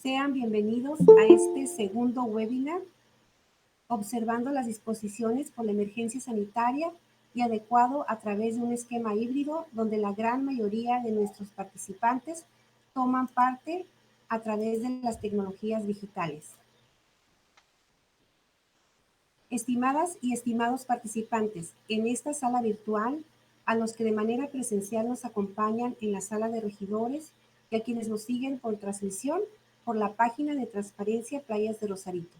Sean bienvenidos a este segundo webinar, observando las disposiciones por la emergencia sanitaria y adecuado a través de un esquema híbrido donde la gran mayoría de nuestros participantes toman parte a través de las tecnologías digitales. Estimadas y estimados participantes, en esta sala virtual, a los que de manera presencial nos acompañan en la sala de regidores y a quienes nos siguen por transmisión por la página de Transparencia Playas de Rosarito.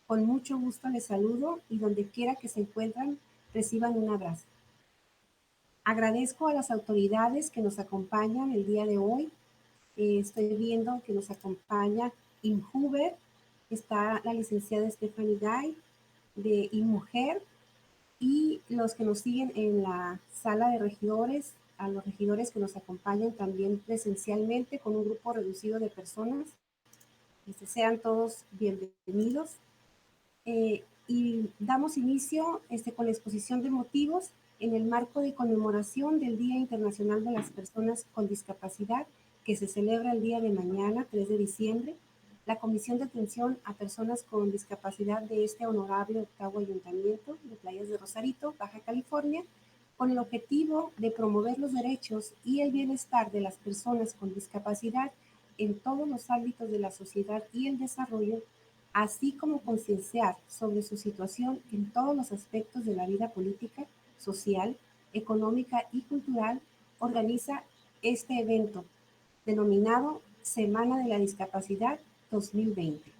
Con mucho gusto les saludo y donde quiera que se encuentran, reciban un abrazo. Agradezco a las autoridades que nos acompañan el día de hoy. Estoy viendo que nos acompaña Inhuber, está la licenciada Stephanie Gay de InMujer, y los que nos siguen en la sala de regidores, a los regidores que nos acompañan también presencialmente con un grupo reducido de personas. Sean todos bienvenidos. Y damos inicio con la exposición de motivos en el marco de conmemoración del Día Internacional de las Personas con Discapacidad, que se celebra el día de mañana, 3 de diciembre. La Comisión de Atención a Personas con Discapacidad de este honorable octavo Ayuntamiento de Playas de Rosarito, Baja California, con el objetivo de promover los derechos y el bienestar de las personas con discapacidad en todos los ámbitos de la sociedad y el desarrollo, así como concienciar sobre su situación en todos los aspectos de la vida política, social, económica y cultural, organiza este evento denominado Semana de la Discapacidad 2020,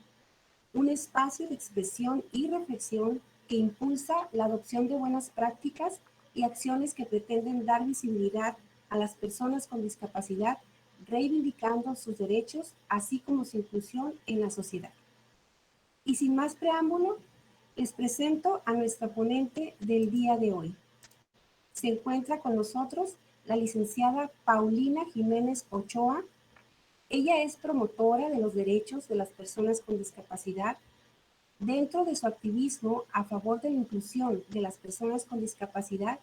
un espacio de expresión y reflexión que impulsa la adopción de buenas prácticas y acciones que pretenden dar visibilidad a las personas con discapacidad, reivindicando sus derechos, así como su inclusión en la sociedad. Y sin más preámbulo, les presento a nuestra ponente del día de hoy. Se encuentra con nosotros la licenciada Paulina Jiménez Ochoa. Ella es promotora de los derechos de las personas con discapacidad. Dentro de su activismo a favor de la inclusión de las personas con discapacidad,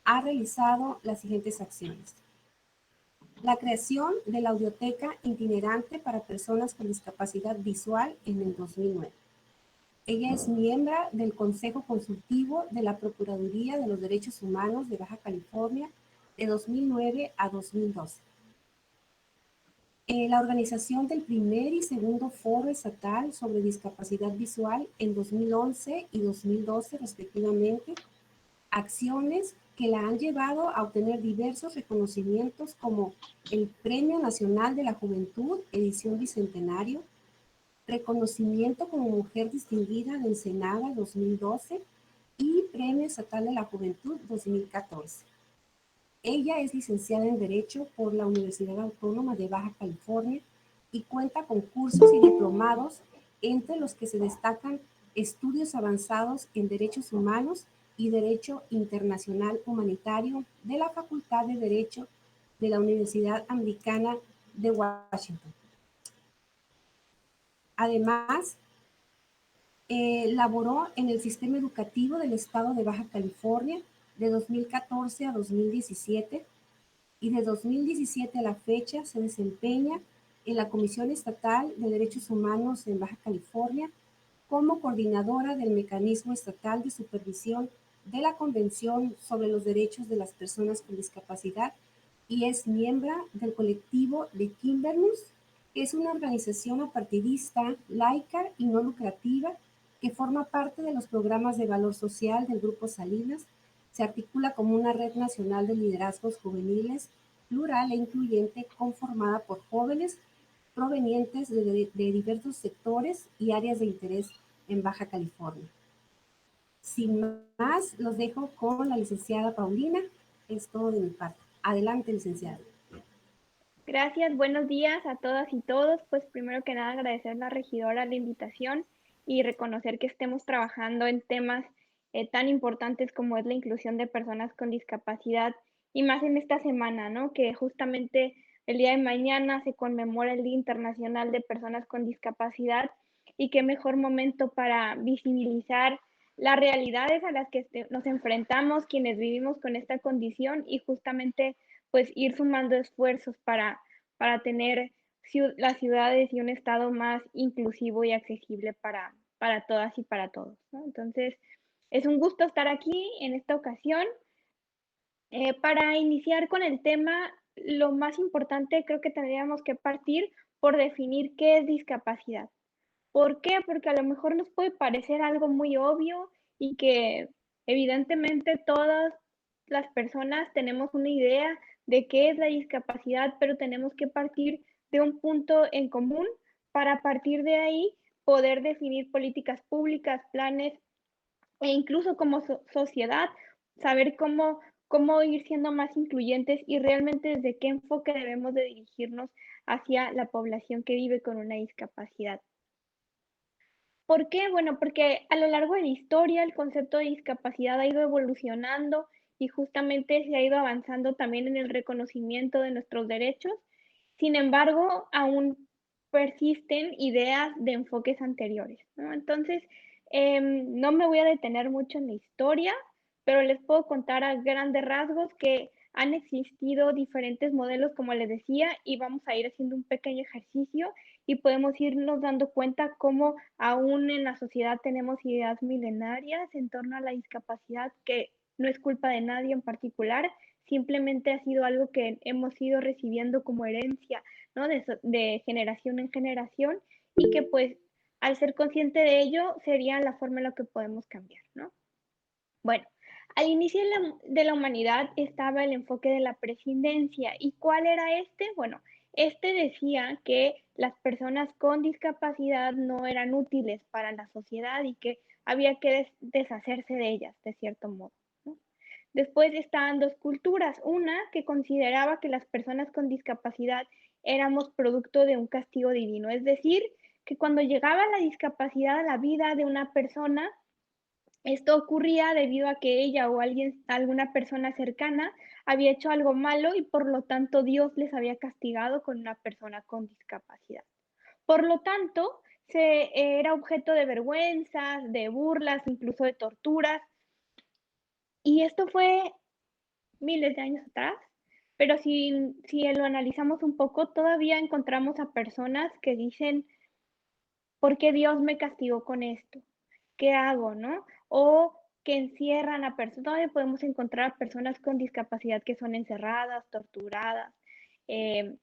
ha realizado las siguientes acciones. La creación de la Audioteca Itinerante para Personas con Discapacidad Visual en el 2009. Ella es miembro del Consejo Consultivo de la Procuraduría de los Derechos Humanos de Baja California de 2009 a 2012. La organización del primer y segundo foro estatal sobre discapacidad visual en 2011 y 2012 respectivamente, acciones que la han llevado a obtener diversos reconocimientos como el Premio Nacional de la Juventud, edición bicentenario, reconocimiento como Mujer Distinguida de Ensenada 2012 y Premio Estatal de la Juventud 2014. Ella es licenciada en Derecho por la Universidad Autónoma de Baja California y cuenta con cursos y diplomados, entre los que se destacan estudios avanzados en Derechos Humanos y Derecho Internacional Humanitario de la Facultad de Derecho de la Universidad Americana de Washington. Además, laboró en el sistema educativo del estado de Baja California de 2014 a 2017 y de 2017 a la fecha se desempeña en la Comisión Estatal de Derechos Humanos en Baja California como coordinadora del Mecanismo Estatal de Supervisión de la Convención sobre los Derechos de las Personas con Discapacidad y es miembro del colectivo de Kimberlus, que es una organización apartidista, laica y no lucrativa que forma parte de los programas de valor social del Grupo Salinas. Se articula como una red nacional de liderazgos juveniles plural e incluyente conformada por jóvenes provenientes de diversos sectores y áreas de interés en Baja California. Sin más, los dejo con la licenciada Paulina. Es todo de mi parte. Adelante, licenciada. Gracias, buenos días a todas y todos. Pues primero que nada agradecer a la regidora la invitación y reconocer que estemos trabajando en temas tan importantes como es la inclusión de personas con discapacidad y más en esta semana, ¿no? Que justamente el día de mañana se conmemora el Día Internacional de Personas con Discapacidad y qué mejor momento para visibilizar las realidades a las que nos enfrentamos quienes vivimos con esta condición y justamente pues ir sumando esfuerzos para tener las ciudades y un estado más inclusivo y accesible para todas y para todos, ¿no? Entonces, es un gusto estar aquí en esta ocasión. Para iniciar con el tema, lo más importante creo que tendríamos que partir por definir qué es discapacidad. ¿Por qué? Porque a lo mejor nos puede parecer algo muy obvio y que evidentemente todas las personas tenemos una idea de qué es la discapacidad, pero tenemos que partir de un punto en común para a partir de ahí poder definir políticas públicas, planes e incluso como sociedad, saber cómo ir siendo más incluyentes y realmente desde qué enfoque debemos de dirigirnos hacia la población que vive con una discapacidad. ¿Por qué? Bueno, porque a lo largo de la historia el concepto de discapacidad ha ido evolucionando y justamente se ha ido avanzando también en el reconocimiento de nuestros derechos. Sin embargo, aún persisten ideas de enfoques anteriores, ¿no? Entonces, no me voy a detener mucho en la historia, pero les puedo contar a grandes rasgos que han existido diferentes modelos, como les decía, y vamos a ir haciendo un pequeño ejercicio y podemos irnos dando cuenta cómo aún en la sociedad tenemos ideas milenarias en torno a la discapacidad, que no es culpa de nadie en particular, simplemente ha sido algo que hemos ido recibiendo como herencia, ¿no? De generación en generación y que pues al ser consciente de ello sería la forma en la que podemos cambiar, ¿no? Bueno, al inicio de la humanidad estaba el enfoque de la prescindencia. ¿Y cuál era este? Bueno, este decía que las personas con discapacidad no eran útiles para la sociedad y que había que deshacerse de ellas, de cierto modo, ¿no? Después estaban dos culturas, una que consideraba que las personas con discapacidad éramos producto de un castigo divino, es decir, que cuando llegaba la discapacidad a la vida de una persona, esto ocurría debido a que ella o alguna persona cercana había hecho algo malo y por lo tanto Dios les había castigado con una persona con discapacidad. Por lo tanto, era objeto de vergüenzas, de burlas, incluso de torturas. Y esto fue miles de años atrás, pero si lo analizamos un poco, todavía encontramos a personas que dicen, ¿por qué Dios me castigó con esto? ¿Qué hago, no? O que encierran a personas, todavía podemos encontrar a personas con discapacidad que son encerradas, torturadas, eh,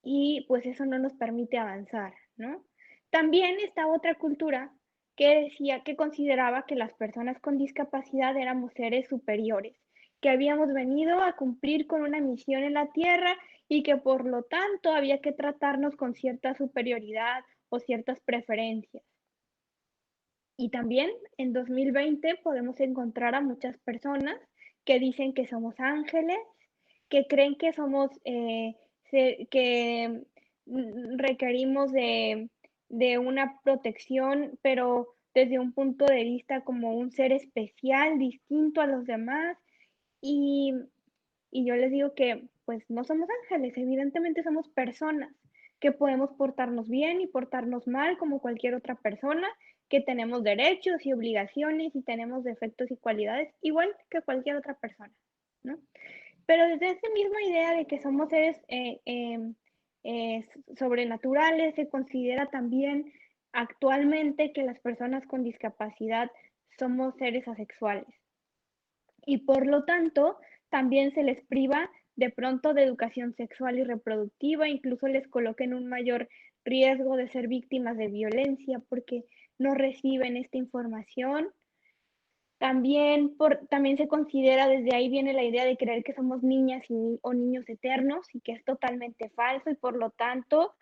y pues eso no nos permite avanzar, ¿no? También está otra cultura que decía que consideraba que las personas con discapacidad éramos seres superiores, que habíamos venido a cumplir con una misión en la tierra y que por lo tanto había que tratarnos con cierta superioridad o ciertas preferencias. Y también en 2020 podemos encontrar a muchas personas que dicen que somos ángeles, que creen que somos, que requerimos de una protección, pero desde un punto de vista como un ser especial, distinto a los demás. Y, y yo les digo que pues no somos ángeles, evidentemente somos personas que podemos portarnos bien y portarnos mal como cualquier otra persona, que tenemos derechos y obligaciones y tenemos defectos y cualidades igual que cualquier otra persona, ¿no? Pero desde esa misma idea de que somos seres eh, sobrenaturales, se considera también actualmente que las personas con discapacidad somos seres asexuales y por lo tanto también se les priva de pronto de educación sexual y reproductiva, incluso les coloca en un mayor riesgo de ser víctimas de violencia porque no reciben esta información. También se considera, desde ahí viene la idea de creer que somos niñas o niños eternos y que es totalmente falso y por lo tanto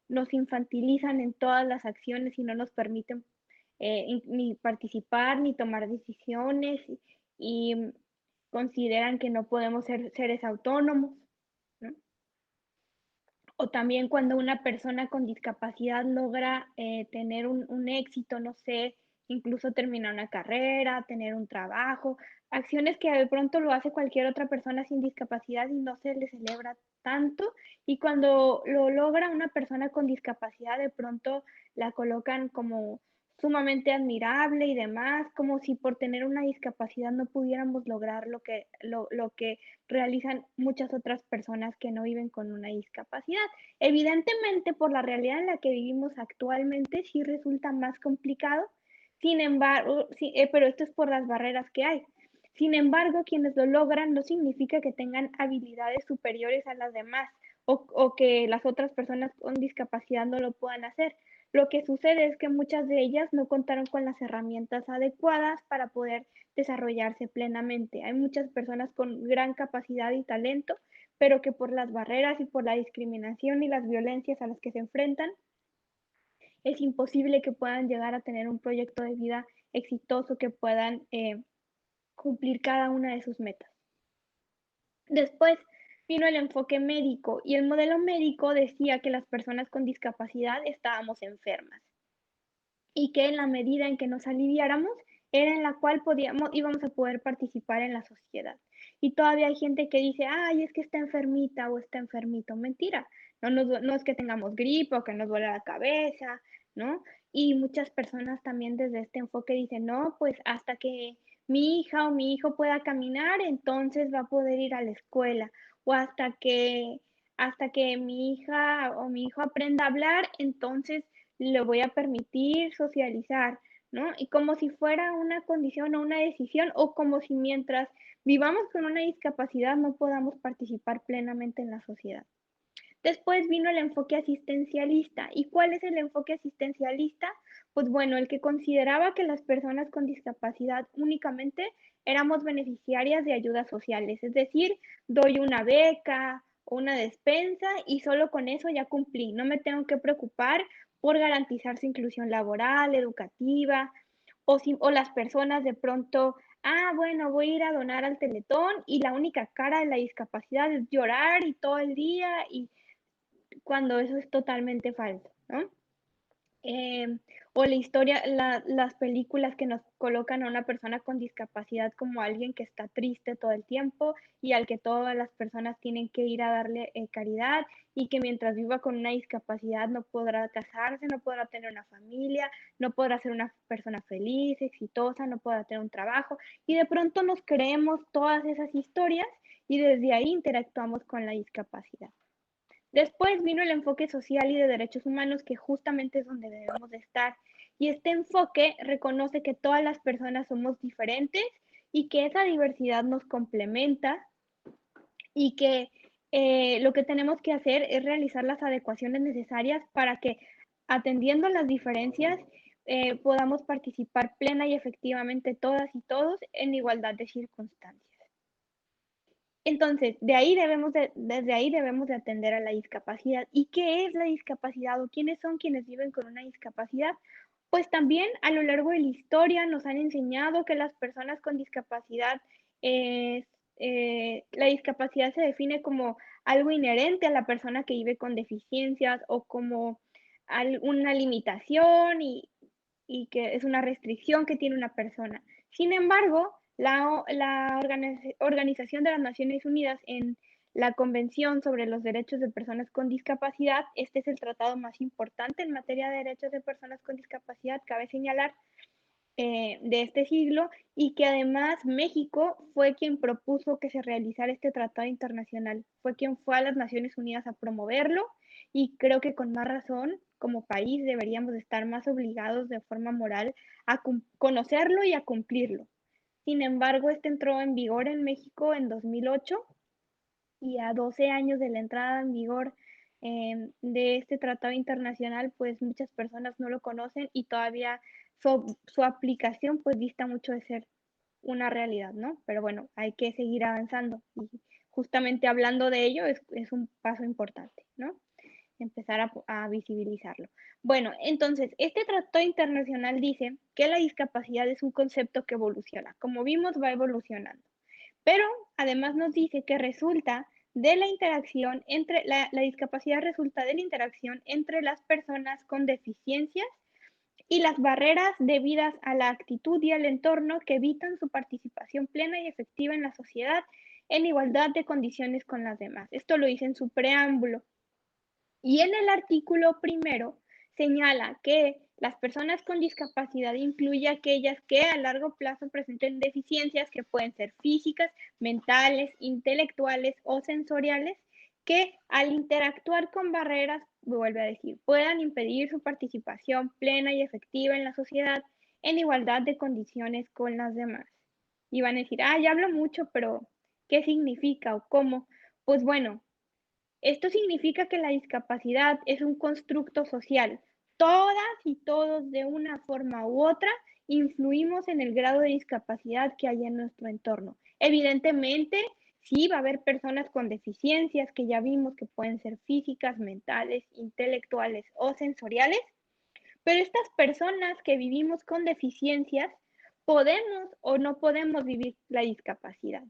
nos infantilizan en todas las acciones y no nos permiten ni participar ni tomar decisiones y consideran que no podemos ser seres autónomos, ¿no? O también cuando una persona con discapacidad logra tener un éxito, no sé, incluso terminar una carrera, tener un trabajo, acciones que de pronto lo hace cualquier otra persona sin discapacidad y no se le celebra tanto. Y cuando lo logra una persona con discapacidad, de pronto la colocan como sumamente admirable y demás, como si por tener una discapacidad no pudiéramos lograr lo que realizan muchas otras personas que no viven con una discapacidad. Evidentemente, por la realidad en la que vivimos actualmente, sí resulta más complicado, sin embargo, sí, pero esto es por las barreras que hay. Sin embargo, quienes lo logran no significa que tengan habilidades superiores a las demás o que las otras personas con discapacidad no lo puedan hacer. Lo que sucede es que muchas de ellas no contaron con las herramientas adecuadas para poder desarrollarse plenamente. Hay muchas personas con gran capacidad y talento, pero que por las barreras y por la discriminación y las violencias a las que se enfrentan, es imposible que puedan llegar a tener un proyecto de vida exitoso, que puedan cumplir cada una de sus metas. Después vino el enfoque médico y el modelo médico decía que las personas con discapacidad estábamos enfermas y que en la medida en que nos aliviáramos era en la cual íbamos a poder participar en la sociedad. Y todavía hay gente que dice, ay, es que está enfermita o está enfermito. Mentira, no es que tengamos gripe o que nos duele la cabeza, ¿no? Y muchas personas también desde este enfoque dicen, no, pues hasta que mi hija o mi hijo pueda caminar, entonces va a poder ir a la escuela. O hasta que mi hija o mi hijo aprenda a hablar, entonces le voy a permitir socializar, ¿no? Y como si fuera una condición o una decisión, o como si mientras vivamos con una discapacidad no podamos participar plenamente en la sociedad. Después vino el enfoque asistencialista. ¿Y cuál es el enfoque asistencialista? Pues bueno, el que consideraba que las personas con discapacidad únicamente éramos beneficiarias de ayudas sociales, es decir, doy una beca o una despensa y solo con eso ya cumplí, no me tengo que preocupar por garantizar su inclusión laboral, educativa, o las personas de pronto, bueno, voy a ir a donar al Teletón y la única cara de la discapacidad es llorar y todo el día y cuando eso es totalmente falso, ¿no? O la historia, las películas que nos colocan a una persona con discapacidad como alguien que está triste todo el tiempo y al que todas las personas tienen que ir a darle caridad y que mientras viva con una discapacidad no podrá casarse, no podrá tener una familia, no podrá ser una persona feliz, exitosa, no podrá tener un trabajo y de pronto nos creemos todas esas historias y desde ahí interactuamos con la discapacidad. Después vino el enfoque social y de derechos humanos, que justamente es donde debemos de estar. Y este enfoque reconoce que todas las personas somos diferentes y que esa diversidad nos complementa y que lo que tenemos que hacer es realizar las adecuaciones necesarias para que, atendiendo las diferencias, podamos participar plena y efectivamente todas y todos en igualdad de circunstancias. Entonces, desde ahí debemos de atender a la discapacidad. ¿Y qué es la discapacidad o quiénes son quienes viven con una discapacidad? Pues también a lo largo de la historia nos han enseñado que las personas con discapacidad, la discapacidad se define como algo inherente a la persona que vive con deficiencias o como una limitación y que es una restricción que tiene una persona. Sin embargo, la Organización de las Naciones Unidas en la Convención sobre los Derechos de Personas con Discapacidad, este es el tratado más importante en materia de derechos de personas con discapacidad, cabe señalar, de este siglo, y que además México fue quien propuso que se realizara este tratado internacional, fue quien fue a las Naciones Unidas a promoverlo y creo que con más razón como país deberíamos estar más obligados de forma moral a conocerlo y a cumplirlo. Sin embargo, este entró en vigor en México en 2008 y a 12 años de la entrada en vigor de este tratado internacional, pues muchas personas no lo conocen y todavía su aplicación pues dista mucho de ser una realidad, ¿no? Pero bueno, hay que seguir avanzando y justamente hablando de ello es un paso importante, ¿no? Empezar a visibilizarlo. Bueno, entonces, este tratado internacional dice que la discapacidad es un concepto que evoluciona. Como vimos, va evolucionando. Pero además nos dice que resulta de la interacción entre, la discapacidad resulta de la interacción entre las personas con deficiencias y las barreras debidas a la actitud y al entorno que evitan su participación plena y efectiva en la sociedad en igualdad de condiciones con las demás. Esto lo dice en su preámbulo. Y en el artículo primero señala que Las personas con discapacidad incluye aquellas que a largo plazo presenten deficiencias que pueden ser físicas, mentales, intelectuales o sensoriales, que al interactuar con barreras, vuelve a decir, puedan impedir su participación plena y efectiva en la sociedad en igualdad de condiciones con las demás. Y van a decir, ya hablo mucho, pero ¿qué significa o cómo? Pues bueno, esto significa que la discapacidad es un constructo social. Todas y todos, de una forma u otra, influimos en el grado de discapacidad que hay en nuestro entorno. Evidentemente, sí va a haber personas con deficiencias que ya vimos que pueden ser físicas, mentales, intelectuales o sensoriales, pero estas personas que vivimos con deficiencias podemos o no podemos vivir la discapacidad.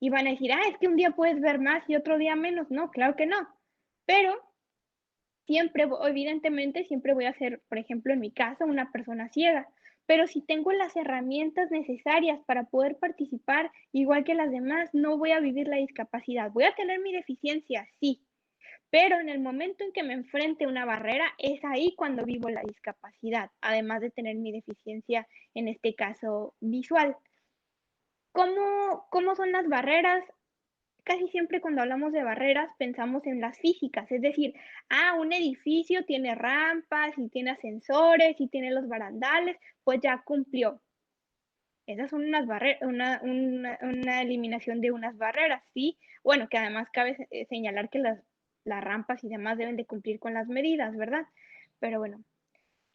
Y van a decir, es que un día puedes ver más y otro día menos. No, claro que no. Pero siempre, evidentemente, siempre voy a ser, por ejemplo, en mi caso, una persona ciega. Pero si tengo las herramientas necesarias para poder participar igual que las demás, no voy a vivir la discapacidad. Voy a tener mi deficiencia, sí, pero en el momento en que me enfrente a una barrera, es ahí cuando vivo la discapacidad, además de tener mi deficiencia, en este caso, visual. ¿Cómo son las barreras? Casi siempre cuando hablamos de barreras pensamos en las físicas, es decir, un edificio tiene rampas y tiene ascensores y tiene los barandales, pues ya cumplió. Esas son unas barreras, una eliminación de unas barreras, ¿sí? Bueno, que además cabe señalar que las rampas y demás deben de cumplir con las medidas, ¿verdad? Pero bueno,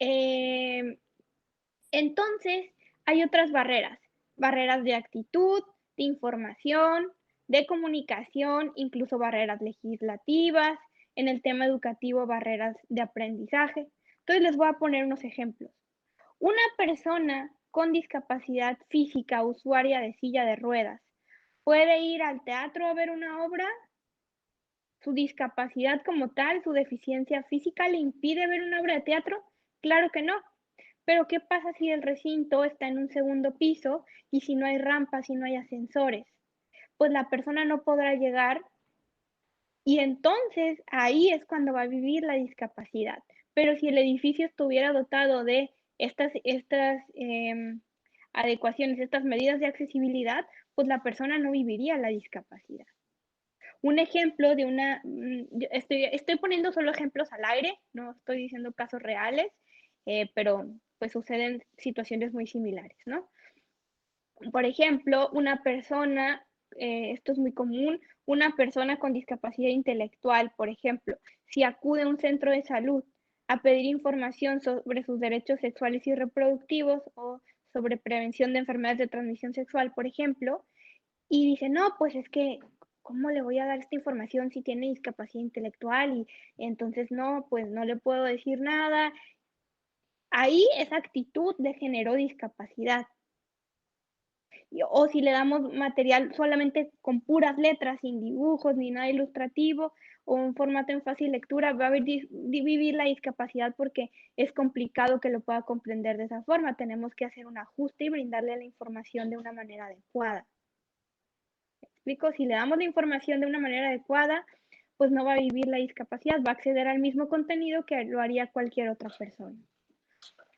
em, entonces, hay otras barreras, barreras de actitud, de información, de comunicación, incluso barreras legislativas, en el tema educativo, barreras de aprendizaje. Entonces, les voy a poner unos ejemplos. Una persona con discapacidad física, usuaria de silla de ruedas, ¿puede ir al teatro a ver una obra? ¿Su discapacidad como tal, su deficiencia física le impide ver una obra de teatro? Claro que no. Pero ¿qué pasa si el recinto está en un segundo piso y si no hay rampas y no hay ascensores? Pues la persona no podrá llegar y entonces ahí es cuando va a vivir la discapacidad. Pero si el edificio estuviera dotado de estas adecuaciones, estas medidas de accesibilidad, pues la persona no viviría la discapacidad. Un ejemplo de estoy poniendo solo ejemplos al aire, no estoy diciendo casos reales, pero pues suceden situaciones muy similares, ¿no? Por ejemplo, una persona, esto es muy común, una persona con discapacidad intelectual, por ejemplo, si acude a un centro de salud a pedir información sobre sus derechos sexuales y reproductivos o sobre prevención de enfermedades de transmisión sexual, por ejemplo, y dice, no, pues es que, ¿cómo le voy a dar esta información si tiene discapacidad intelectual? Y entonces no, pues no le puedo decir nada. Ahí esa actitud le generó discapacidad. O si le damos material solamente con puras letras, sin dibujos ni nada ilustrativo, o un formato en fácil lectura, va a vivir la discapacidad porque es complicado que lo pueda comprender de esa forma. Tenemos que hacer un ajuste y brindarle la información de una manera adecuada. ¿Explico? Si le damos la información de una manera adecuada, pues no va a vivir la discapacidad, va a acceder al mismo contenido que lo haría cualquier otra persona.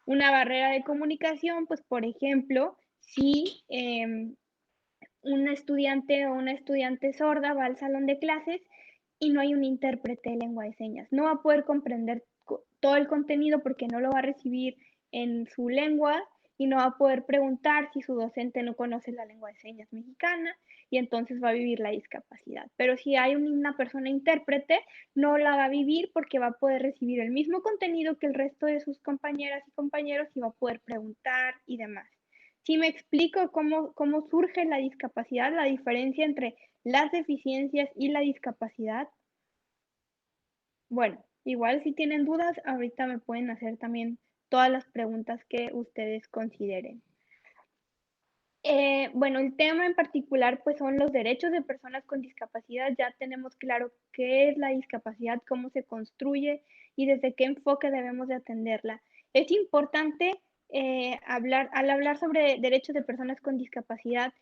Una barrera de comunicación, pues por ejemplo, si un estudiante o una estudiante sorda va al salón de clases y no hay un intérprete de lengua de señas, no va a poder comprender todo el contenido porque no lo va a recibir en su lengua y no va a poder preguntar si su docente no conoce la lengua de señas mexicana y entonces va a vivir la discapacidad. Pero si hay una persona intérprete, no la va a vivir porque va a poder recibir el mismo contenido que el resto de sus compañeras y compañeros y va a poder preguntar y demás. Si me explico cómo surge la discapacidad, la diferencia entre las deficiencias y la discapacidad. Bueno, igual si tienen dudas, ahorita me pueden hacer también todas las preguntas que ustedes consideren. Bueno, el tema en particular pues son los derechos de personas con discapacidad. Ya tenemos claro qué es la discapacidad, cómo se construye y desde qué enfoque debemos de atenderla. Es importante al hablar sobre derechos de personas con discapacidad,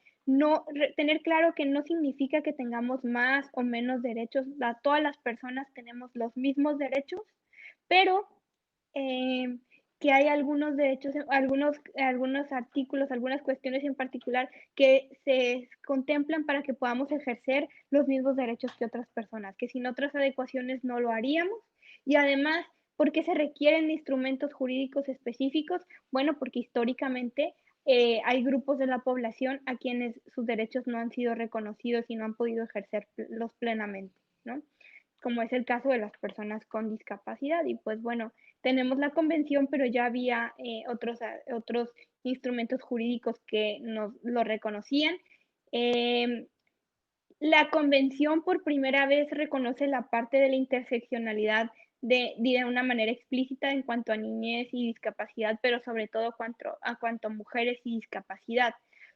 tener claro que no significa que tengamos más o menos derechos. Todas las personas tenemos los mismos derechos, pero que hay algunos derechos, algunos artículos, algunas cuestiones en particular que se contemplan para que podamos ejercer los mismos derechos que otras personas, que sin otras adecuaciones no lo haríamos. Y además, ¿por qué se requieren instrumentos jurídicos específicos? Bueno, porque históricamente hay grupos de la población a quienes sus derechos no han sido reconocidos y no han podido ejercerlos plenamente, ¿no? Como es el caso de las personas con discapacidad. Y pues bueno, tenemos la convención, pero ya había otros instrumentos jurídicos que nos lo reconocían. Em, la convención por primera vez reconoce la parte de la interseccionalidad de una manera explícita en cuanto a niñez y discapacidad, pero sobre todo cuanto a mujeres y discapacidad.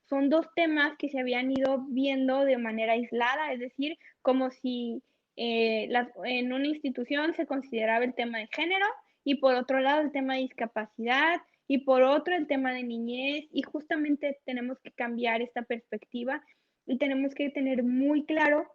Son dos temas que se habían ido viendo de manera aislada, es decir, como si en una institución se consideraba el tema de género y por otro lado el tema de discapacidad y por otro el tema de niñez, y justamente tenemos que cambiar esta perspectiva y tenemos que tener muy claro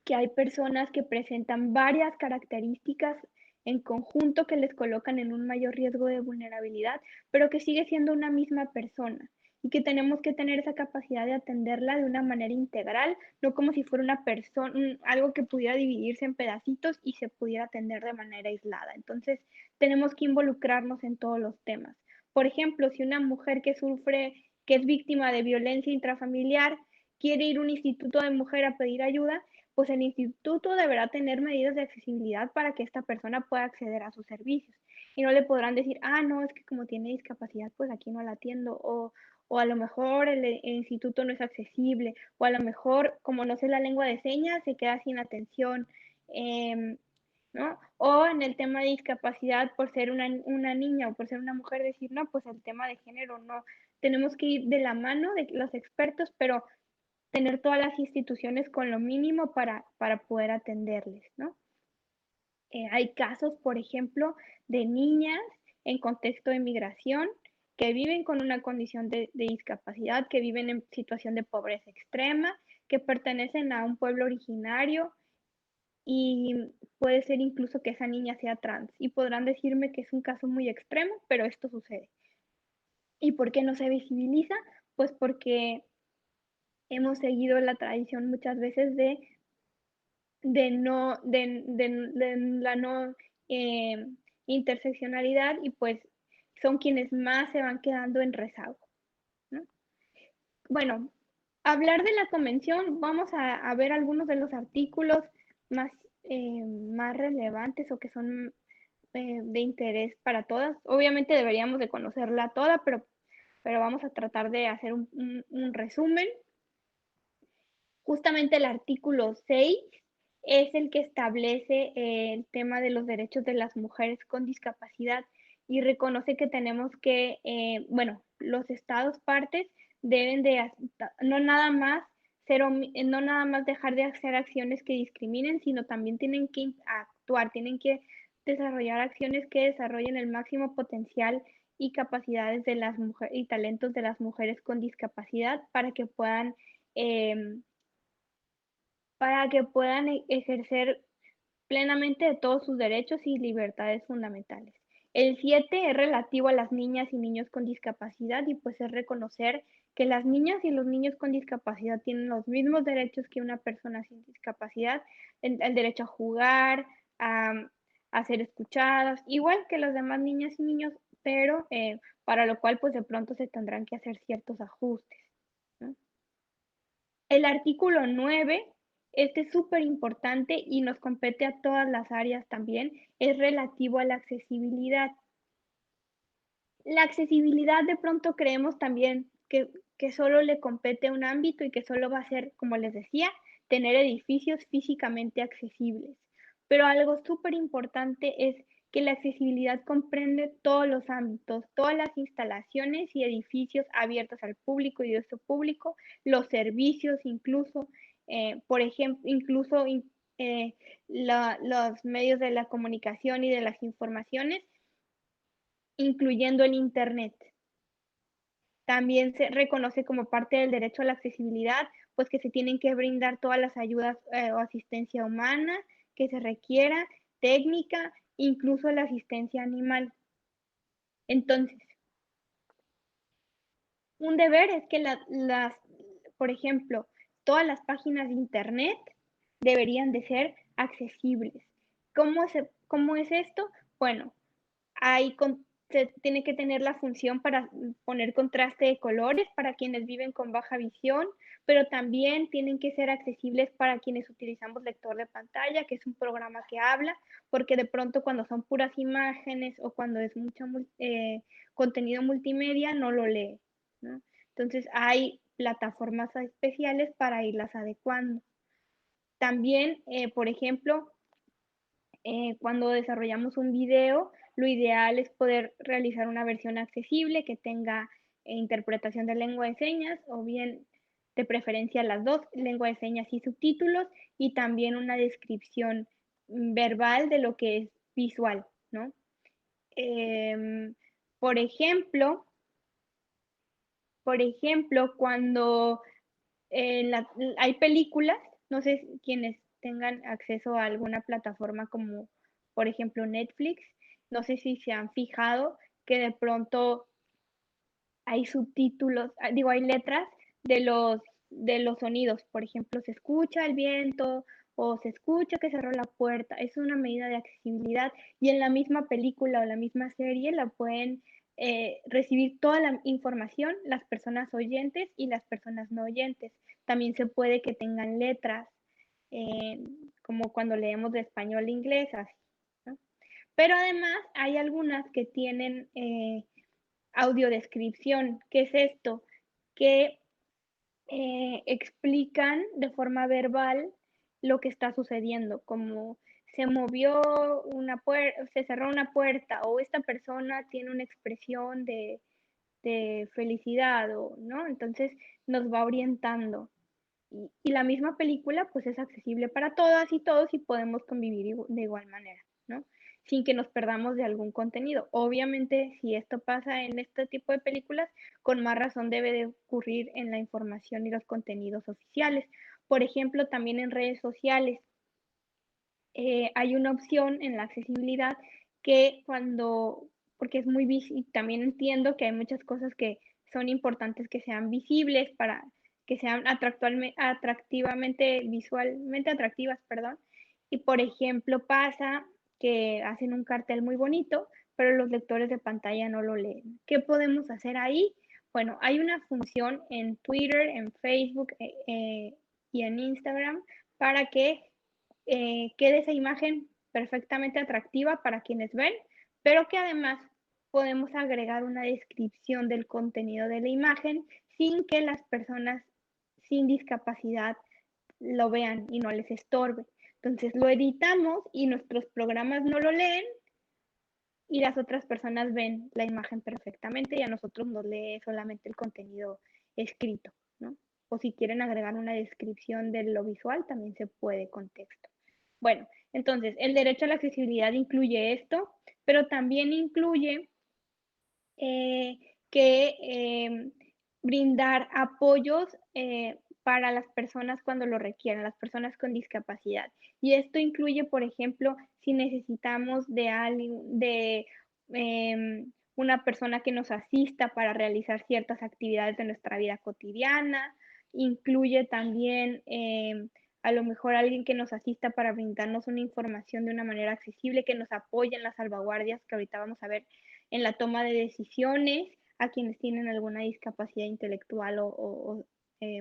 que hay personas que presentan varias características en conjunto que les colocan en un mayor riesgo de vulnerabilidad, pero que sigue siendo una misma persona y que tenemos que tener esa capacidad de atenderla de una manera integral, no como si fuera una persona, algo que pudiera dividirse en pedacitos y se pudiera atender de manera aislada. Entonces, tenemos que involucrarnos en todos los temas. Por ejemplo, si una mujer que es víctima de violencia intrafamiliar, quiere ir a un instituto de mujer a pedir ayuda, pues el instituto deberá tener medidas de accesibilidad para que esta persona pueda acceder a sus servicios. Y no le podrán decir, ah, no, es que como tiene discapacidad, pues aquí no la atiendo. O a lo mejor el instituto no es accesible. O a lo mejor, como no sé la lengua de señas, se queda sin atención. ¿No? O en el tema de discapacidad, por ser una niña o por ser una mujer, decir, no, pues el tema de género no. Tenemos que ir de la mano de los expertos, pero tener todas las instituciones con lo mínimo para poder atenderles, ¿no? Hay casos, por ejemplo, de niñas en contexto de migración que viven con una condición de discapacidad, que viven en situación de pobreza extrema, que pertenecen a un pueblo originario y puede ser incluso que esa niña sea trans. Y podrán decirme que es un caso muy extremo, pero esto sucede. ¿Y por qué no se visibiliza? Pues porque hemos seguido la tradición muchas veces de la no interseccionalidad y pues son quienes más se van quedando en rezago, ¿no? Bueno, hablar de la convención, vamos a ver algunos de los artículos más, más relevantes o que son de interés para todas. Obviamente deberíamos de conocerla toda, pero vamos a tratar de hacer un resumen. Justamente el artículo 6 es el que establece el tema de los derechos de las mujeres con discapacidad y reconoce que tenemos que, bueno, los estados partes deben de no nada más no nada más dejar de hacer acciones que discriminen, sino también tienen que actuar, tienen que desarrollar acciones que desarrollen el máximo potencial y capacidades de las mujeres y talentos de las mujeres con discapacidad eh, para que puedan ejercer plenamente de todos sus derechos y libertades fundamentales. El 7 es relativo a las niñas y niños con discapacidad y pues es reconocer que las niñas y los niños con discapacidad tienen los mismos derechos que una persona sin discapacidad, el derecho a jugar, a, a ser escuchadas, igual que las demás niñas y niños, pero para lo cual pues de pronto se tendrán que hacer ciertos ajustes, ¿no? El artículo 9, este es súper importante y nos compete a todas las áreas también, es relativo a la accesibilidad. La accesibilidad de pronto creemos también que solo le compete a un ámbito y que solo va a ser, como les decía, tener edificios físicamente accesibles. Pero algo súper importante es que la accesibilidad comprende todos los ámbitos, todas las instalaciones y edificios abiertos al público y de uso público, los servicios incluso, por ejemplo, incluso los medios de la comunicación y de las informaciones, incluyendo el Internet. También se reconoce como parte del derecho a la accesibilidad, pues que se tienen que brindar todas las ayudas o asistencia humana que se requiera, técnica, incluso la asistencia animal. Entonces, un deber es que por ejemplo, todas las páginas de Internet deberían de ser accesibles. ¿Cómo es esto? Bueno, se tiene que tener la función para poner contraste de colores para quienes viven con baja visión, pero también tienen que ser accesibles para quienes utilizamos lector de pantalla, que es un programa que habla, porque de pronto cuando son puras imágenes o cuando es mucho contenido multimedia no lo lee, ¿no? Entonces hay plataformas especiales para irlas adecuando. También, por ejemplo, cuando desarrollamos un video, lo ideal es poder realizar una versión accesible que tenga interpretación de lengua de señas o bien de preferencia las dos, lengua de señas y subtítulos, y también una descripción verbal de lo que es visual, ¿no? Em, por ejemplo, cuando hay películas, no sé quienes tengan acceso a alguna plataforma como, por ejemplo, Netflix, no sé si se han fijado que de pronto hay subtítulos, digo, hay letras de los sonidos, por ejemplo, se escucha el viento o se escucha que cerró la puerta, es una medida de accesibilidad y en la misma película o la misma serie la pueden recibir toda la información las personas oyentes y las personas no oyentes. También se puede que tengan letras, eh, como cuando leemos de español a inglés, así, ¿no? Pero además hay algunas que tienen audiodescripción. ¿Qué es esto? Que explican de forma verbal lo que está sucediendo, como se movió una puerta, se cerró una puerta o esta persona tiene una expresión de felicidad, o, ¿no? Entonces nos va orientando. Y la misma película pues es accesible para todas y todos y podemos convivir de igual manera, ¿no? Sin que nos perdamos de algún contenido. Obviamente, si esto pasa en este tipo de películas, con más razón debe de ocurrir en la información y los contenidos oficiales. Por ejemplo, también en redes sociales hay una opción en la accesibilidad que porque es muy visible, también entiendo que hay muchas cosas que son importantes que sean visibles para que sean atractivamente, visualmente atractivas, perdón. Y por ejemplo pasa que hacen un cartel muy bonito, pero los lectores de pantalla no lo leen. ¿Qué podemos hacer ahí? Bueno, hay una función en Twitter, en Facebook y en Instagram para que quede esa imagen perfectamente atractiva para quienes ven, pero que además podemos agregar una descripción del contenido de la imagen sin que las personas sin discapacidad lo vean y no les estorbe. Entonces lo editamos y nuestros programas no lo leen y las otras personas ven la imagen perfectamente y a nosotros nos lee solamente el contenido escrito, ¿no? O si quieren agregar una descripción de lo visual, también se puede con texto. Bueno, entonces el derecho a la accesibilidad incluye esto, pero también incluye que brindar apoyos para las personas cuando lo requieran, las personas con discapacidad. Y esto incluye, por ejemplo, si necesitamos de alguien, de una persona que nos asista para realizar ciertas actividades de nuestra vida cotidiana. Incluye también a lo mejor alguien que nos asista para brindarnos una información de una manera accesible, que nos apoye en las salvaguardias que ahorita vamos a ver en la toma de decisiones a quienes tienen alguna discapacidad intelectual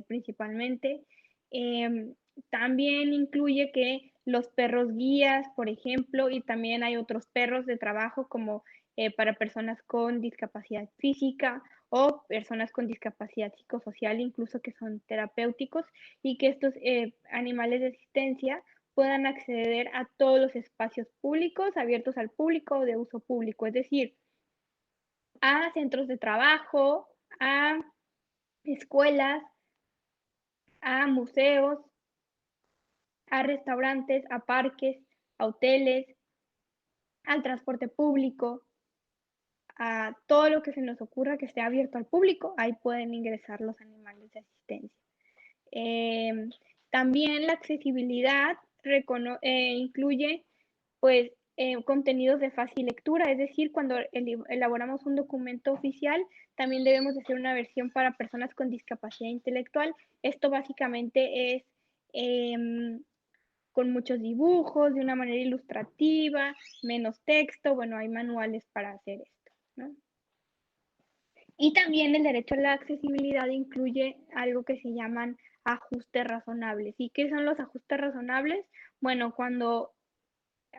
principalmente. También incluye que los perros guías, por ejemplo, y también hay otros perros de trabajo como para personas con discapacidad física o personas con discapacidad psicosocial, incluso que son terapéuticos, y que estos animales de asistencia puedan acceder a todos los espacios públicos, abiertos al público o de uso público, es decir, a centros de trabajo, a escuelas, a museos, a restaurantes, a parques, a hoteles, al transporte público, a todo lo que se nos ocurra que esté abierto al público, ahí pueden ingresar los animales de asistencia. También la accesibilidad incluye pues contenidos de fácil lectura, es decir, cuando elaboramos un documento oficial, también debemos de hacer una versión para personas con discapacidad intelectual. Esto básicamente es con muchos dibujos, de una manera ilustrativa, menos texto. Bueno, hay manuales para hacer esto, ¿no? Y también el derecho a la accesibilidad incluye algo que se llaman ajustes razonables. ¿Y qué son los ajustes razonables? Bueno, cuando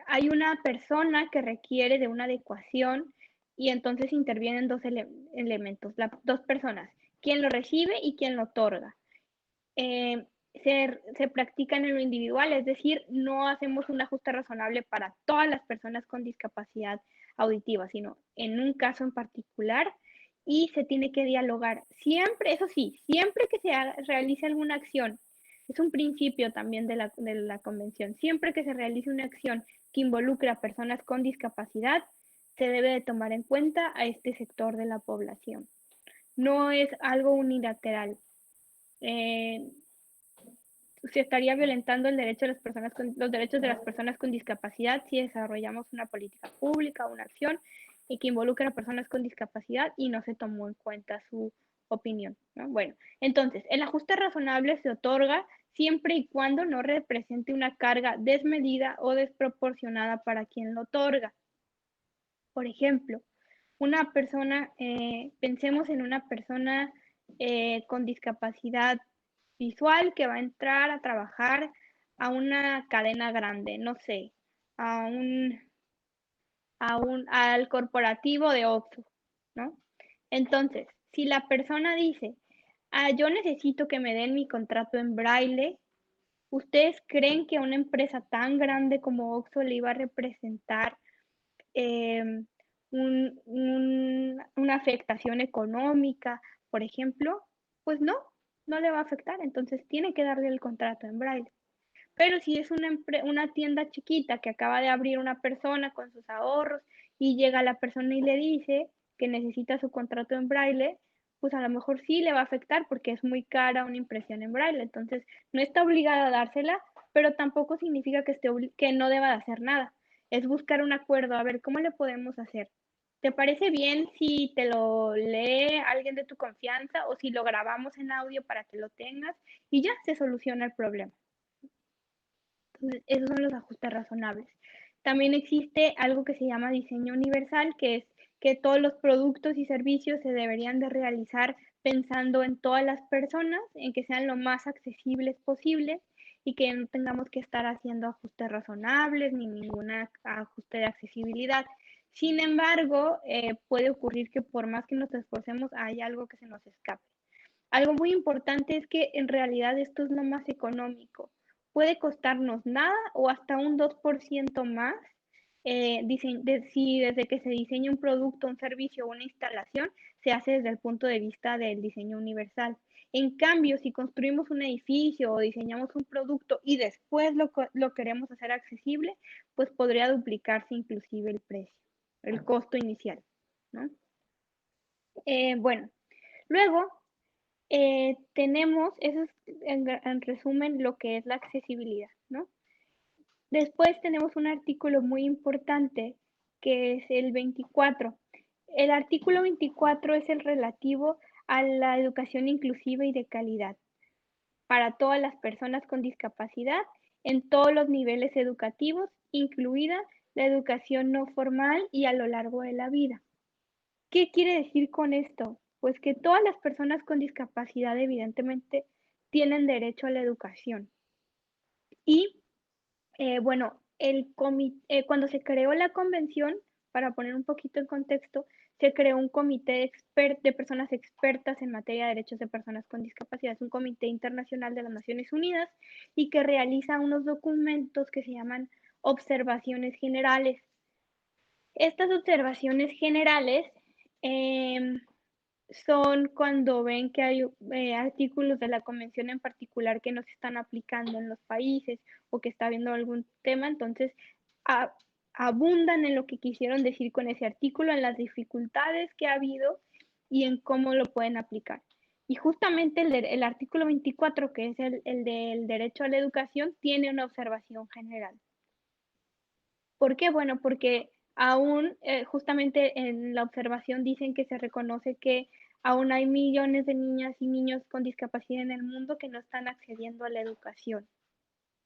hay una persona que requiere de una adecuación y entonces intervienen dos elementos, dos personas, quien lo recibe y quien lo otorga. Se practica en lo individual, es decir, no hacemos un ajuste razonable para todas las personas con discapacidad auditiva, sino en un caso en particular, y se tiene que dialogar siempre, eso sí, siempre que se realice alguna acción. Es un principio también de la convención. Siempre que se realice una acción que involucre a personas con discapacidad, se debe de tomar en cuenta a este sector de la población. No es algo unilateral. Se estaría violentando el derecho de las personas los derechos de las personas con discapacidad si desarrollamos una política pública, una acción que involucre a personas con discapacidad y no se tomó en cuenta su opinión, ¿no? Bueno, entonces, el ajuste razonable se otorga siempre y cuando no represente una carga desmedida o desproporcionada para quien lo otorga. Por ejemplo, una persona, pensemos en una persona con discapacidad visual que va a entrar a trabajar a una cadena grande, no sé, a al corporativo de Oxxo, ¿no? Entonces, si la persona dice, yo necesito que me den mi contrato en braille, ¿ustedes creen que una empresa tan grande como Oxxo le iba a representar eh, una afectación económica, por ejemplo? Pues no, no le va a afectar, entonces tiene que darle el contrato en braille. Pero si es una tienda chiquita que acaba de abrir una persona con sus ahorros y llega la persona y le dice que necesita su contrato en braille, pues a lo mejor sí le va a afectar porque es muy cara una impresión en braille. Entonces, no está obligada a dársela, pero tampoco significa que no deba de hacer nada. Es buscar un acuerdo, a ver cómo le podemos hacer. ¿Te parece bien si te lo lee alguien de tu confianza o si lo grabamos en audio para que lo tengas y ya se soluciona el problema? Entonces, esos son los ajustes razonables. También existe algo que se llama diseño universal, que es que todos los productos y servicios se deberían de realizar pensando en todas las personas, en que sean lo más accesibles posibles y que no tengamos que estar haciendo ajustes razonables ni ningún ajuste de accesibilidad. Sin embargo, puede ocurrir que por más que nos esforcemos, hay algo que se nos escape. Algo muy importante es que en realidad esto es lo más económico. Puede costarnos nada o hasta un 2% más si desde que se diseña un producto, un servicio o una instalación se hace desde el punto de vista del diseño universal. En cambio, si construimos un edificio o diseñamos un producto y después lo queremos hacer accesible, pues podría duplicarse inclusive el precio, el costo inicial, ¿no? Bueno, luego tenemos, eso es en resumen lo que es la accesibilidad, ¿no? Después tenemos un artículo muy importante que es el 24. El artículo 24 es el relativo a la educación inclusiva y de calidad para todas las personas con discapacidad en todos los niveles educativos, incluida la educación no formal y a lo largo de la vida. ¿Qué quiere decir con esto? Pues que todas las personas con discapacidad evidentemente tienen derecho a la educación. Y bueno, cuando se creó la convención, para poner un poquito en contexto, se creó un comité de personas expertas en materia de derechos de personas con discapacidad. Es un comité internacional de las Naciones Unidas y que realiza unos documentos que se llaman observaciones generales. Estas observaciones generales son cuando ven que hay artículos de la convención en particular que no se están aplicando en los países o que está habiendo algún tema, entonces abundan en lo que quisieron decir con ese artículo, en las dificultades que ha habido y en cómo lo pueden aplicar. Y justamente el artículo 24, que es el del derecho a la educación, tiene una observación general. ¿Por qué? Bueno, porque aún, justamente en la observación dicen que se reconoce que aún hay millones de niñas y niños con discapacidad en el mundo que no están accediendo a la educación,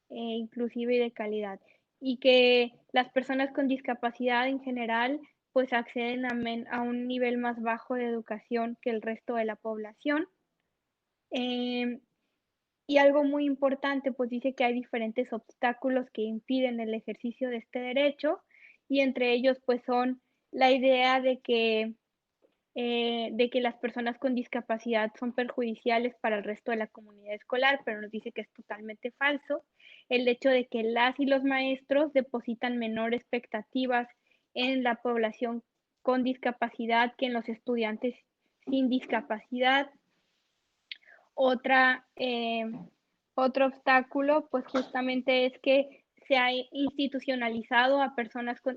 inclusive y de calidad, y que las personas con discapacidad en general, pues acceden a un nivel más bajo de educación que el resto de la población. Em, y algo muy importante, pues dice que hay diferentes obstáculos que impiden el ejercicio de este derecho y entre ellos pues son la idea de que las personas con discapacidad son perjudiciales para el resto de la comunidad escolar, pero nos dice que es totalmente falso. El hecho de que las y los maestros depositan menor expectativas en la población con discapacidad que en los estudiantes sin discapacidad. Otra, otro obstáculo, pues justamente es que se ha institucionalizado a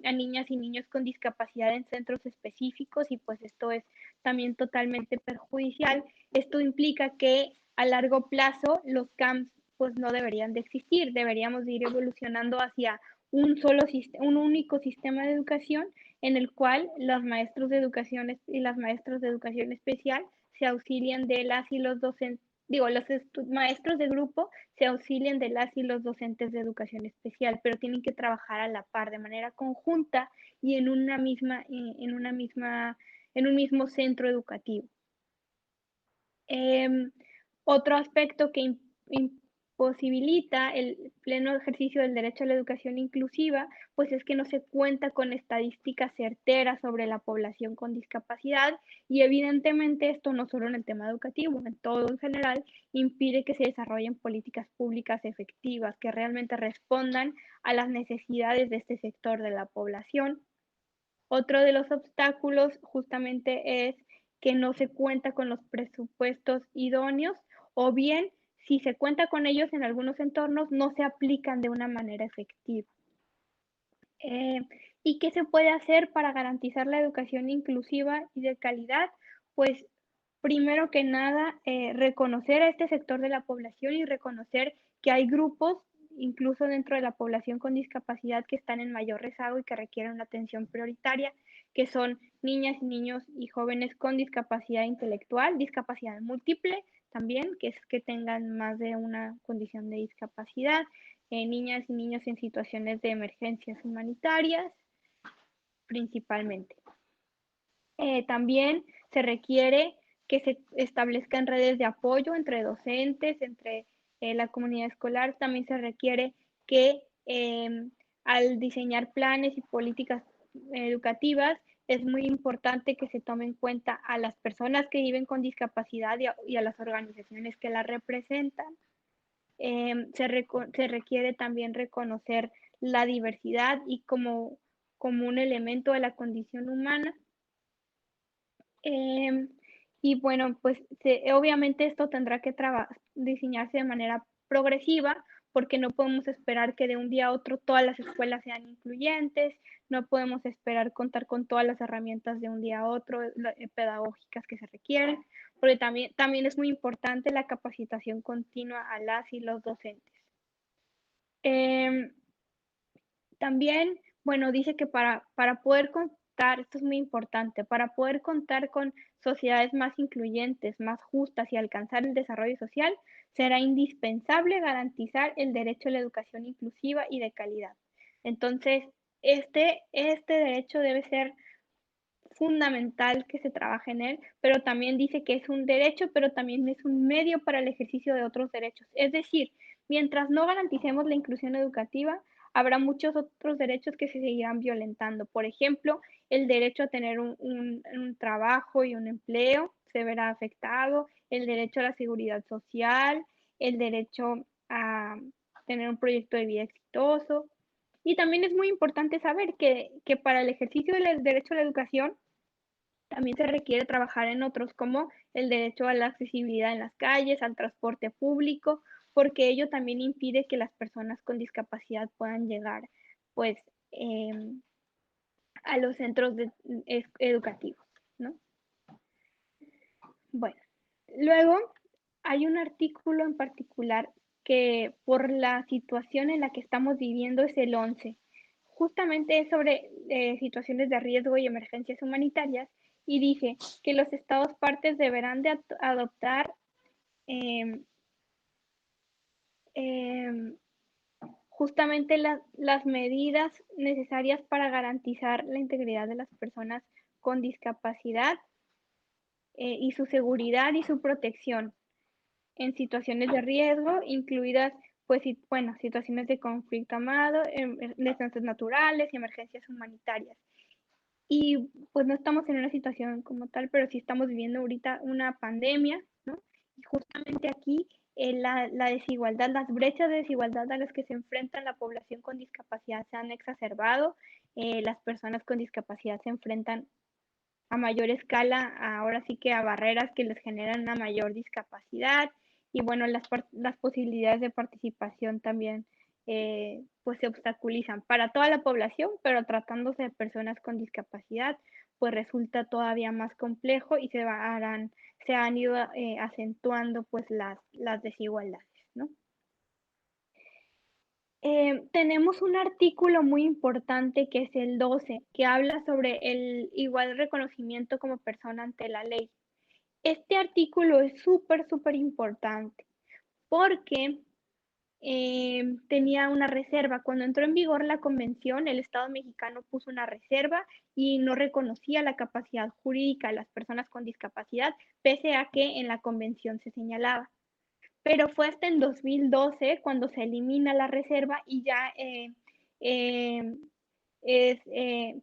a niñas y niños con discapacidad en centros específicos y pues esto es también totalmente perjudicial. Esto implica que a largo plazo los CAMS pues no deberían de existir, deberíamos de ir evolucionando hacia un único sistema de educación en el cual los maestros de educación y las maestras de educación especial se auxilian de las y los docentes, digo, los maestros de grupo se auxilian de las y los docentes de educación especial, pero tienen que trabajar a la par, de manera conjunta y en un mismo centro educativo. Em, Otro aspecto que imposibilita el pleno ejercicio del derecho a la educación inclusiva, pues es que no se cuenta con estadísticas certeras sobre la población con discapacidad y evidentemente esto no solo en el tema educativo, en todo en general, impide que se desarrollen políticas públicas efectivas que realmente respondan a las necesidades de este sector de la población. Otro de los obstáculos justamente es que no se cuenta con los presupuestos idóneos o bien si se cuenta con ellos en algunos entornos no se aplican de una manera efectiva. Eh, ¿Y qué se puede hacer para garantizar la educación inclusiva y de calidad? Pues primero que nada, reconocer a este sector de la población y reconocer que hay grupos, incluso dentro de la población con discapacidad, que están en mayor rezago y que requieren una atención prioritaria, que son niñas y niños y jóvenes con discapacidad intelectual, discapacidad múltiple también, que es que tengan más de una condición de discapacidad, niñas y niños en situaciones de emergencias humanitarias, principalmente. También se requiere que se establezcan redes de apoyo entre docentes, entre la comunidad escolar. También se requiere que al diseñar planes y políticas educativas es muy importante que se tome en cuenta a las personas que viven con discapacidad y a las organizaciones que las representan. Se requiere también reconocer la diversidad y como un elemento de la condición humana. Em, y bueno, pues obviamente esto tendrá que diseñarse de manera progresiva porque no podemos esperar que de un día a otro todas las escuelas sean incluyentes, no podemos esperar contar con todas las herramientas de un día a otro pedagógicas que se requieren, porque también es muy importante la capacitación continua a las y los docentes. Em, También, bueno, dice que para poder contar, esto es muy importante, para poder contar con sociedades más incluyentes, más justas y alcanzar el desarrollo social, será indispensable garantizar el derecho a la educación inclusiva y de calidad. Entonces, este derecho debe ser fundamental que se trabaje en él, pero también dice que es un derecho, pero también es un medio para el ejercicio de otros derechos. Es decir, mientras no garanticemos la inclusión educativa, habrá muchos otros derechos que se seguirán violentando. Por ejemplo, el derecho a tener un trabajo y un empleo se verá afectado, el derecho a la seguridad social, el derecho a tener un proyecto de vida exitoso. Y también es muy importante saber que para el ejercicio del derecho a la educación también se requiere trabajar en otros, como el derecho a la accesibilidad en las calles, al transporte público, porque ello también impide que las personas con discapacidad puedan llegar, pues, em, a los centros educativos, ¿no? Bueno, luego hay un artículo en particular que por la situación en la que estamos viviendo es el 11. justamente es sobre situaciones de riesgo y emergencias humanitarias y dice que los estados partes deberán de adoptar em, em, justamente las medidas necesarias para garantizar la integridad de las personas con discapacidad y su seguridad y su protección en situaciones de riesgo, incluidas, pues, bueno, situaciones de conflicto armado, desastres naturales y emergencias humanitarias. Y pues no estamos en una situación como tal, pero sí estamos viviendo ahorita una pandemia, ¿no? Y justamente aquí la desigualdad, las brechas de desigualdad a las que se enfrentan la población con discapacidad se han exacerbado. Las personas con discapacidad se enfrentan a mayor escala, ahora sí que a barreras que les generan una mayor discapacidad y bueno, las posibilidades de participación también pues se obstaculizan para toda la población, pero tratándose de personas con discapacidad, pues resulta todavía más complejo y se han ido acentuando pues las desigualdades, ¿no? Tenemos un artículo muy importante que es el 12, que habla sobre el igual reconocimiento como persona ante la ley. Este artículo es súper, súper importante porque tenía una reserva. Cuando entró en vigor la convención, el Estado mexicano puso una reserva y no reconocía la capacidad jurídica de las personas con discapacidad, pese a que en la convención se señalaba. Pero fue hasta en 2012 cuando se elimina la reserva y ya eh,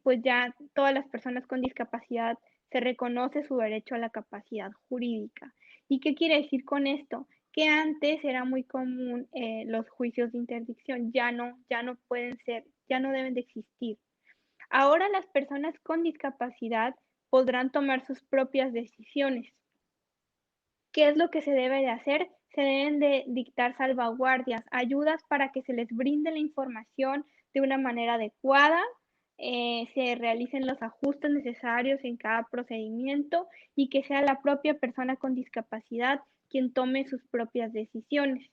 pues ya todas las personas con discapacidad se reconoce su derecho a la capacidad jurídica. ¿Y qué quiere decir con esto? Que antes era muy común los juicios de interdicción, ya no pueden ser, ya no deben de existir. Ahora las personas con discapacidad podrán tomar sus propias decisiones. ¿Qué es lo que se debe de hacer? Se deben de dictar salvaguardias, ayudas para que se les brinde la información de una manera adecuada, se realicen los ajustes necesarios en cada procedimiento y que sea la propia persona con discapacidad quien tome sus propias decisiones.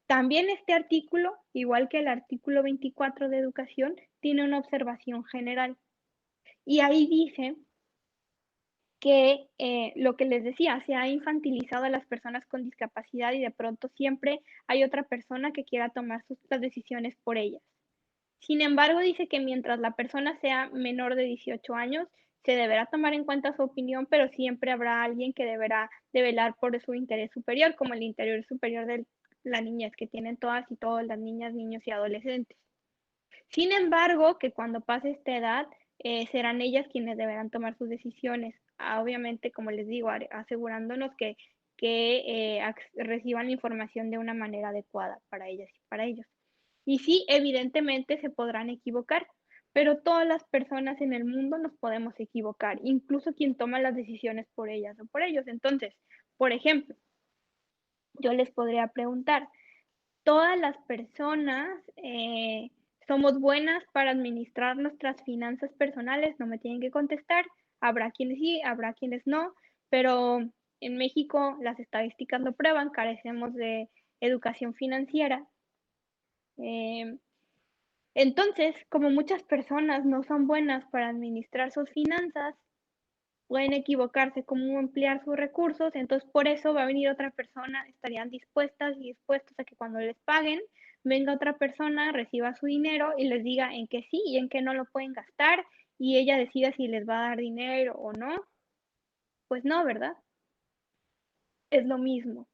También este artículo, igual que el artículo 24 de educación, tiene una observación general. Y ahí dice que lo que les decía, se ha infantilizado a las personas con discapacidad y de pronto siempre hay otra persona que quiera tomar las decisiones por ellas. Sin embargo, dice que mientras la persona sea menor de 18 años, se deberá tomar en cuenta su opinión, pero siempre habrá alguien que deberá de velar por su interés superior, como el interés superior de la niñez que tienen todas y todas las niñas, niños y adolescentes. Sin embargo, que cuando pase esta edad, serán ellas quienes deberán tomar sus decisiones. Obviamente, como les digo, asegurándonos que reciban la información de una manera adecuada para ellas y para ellos. Y sí, evidentemente se podrán equivocar, pero todas las personas en el mundo nos podemos equivocar, incluso quien toma las decisiones por ellas o por ellos. Entonces, por ejemplo, yo les podría preguntar, todas las personas somos buenas para administrar nuestras finanzas personales, no me tienen que contestar, habrá quienes sí, habrá quienes no, pero en México las estadísticas lo prueban, carecemos de educación financiera. Eh, entonces, como muchas personas no son buenas para administrar sus finanzas, pueden equivocarse cómo emplear sus recursos, entonces por eso va a venir otra persona, estarían dispuestas y dispuestos a que cuando les paguen, venga otra persona, reciba su dinero y les diga en qué sí y en qué no lo pueden gastar y ella decida si les va a dar dinero o no. Pues no, ¿verdad? Es lo mismo.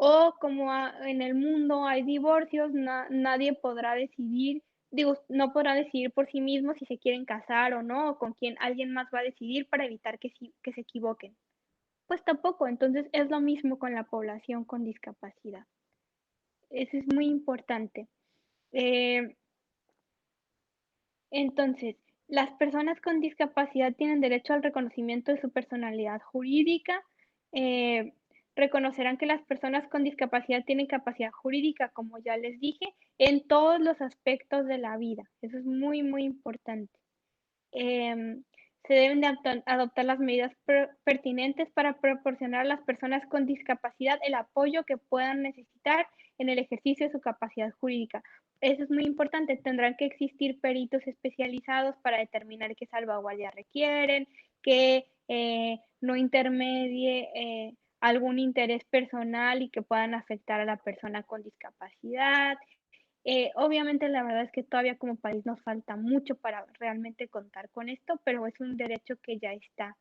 O como en el mundo hay divorcios, nadie podrá decidir, digo, no podrá decidir por sí mismo si se quieren casar o no, o con quién alguien más va a decidir para evitar que se equivoquen. Pues tampoco, entonces es lo mismo con la población con discapacidad. Eso es muy importante. Eh, entonces, las personas con discapacidad tienen derecho al reconocimiento de su personalidad jurídica. eh, Reconocerán que las personas con discapacidad tienen capacidad jurídica, como ya les dije, en todos los aspectos de la vida. Eso es muy, muy importante. Em, Se deben de adoptar las medidas pertinentes para proporcionar a las personas con discapacidad el apoyo que puedan necesitar en el ejercicio de su capacidad jurídica. eso es muy importante, tendrán que existir peritos especializados para determinar qué salvaguardias requieren, que no intermedie algún interés personal y que puedan afectar a la persona con discapacidad. Obviamente, la verdad es que todavía como país nos falta mucho para realmente contar con esto, pero es un derecho que ya está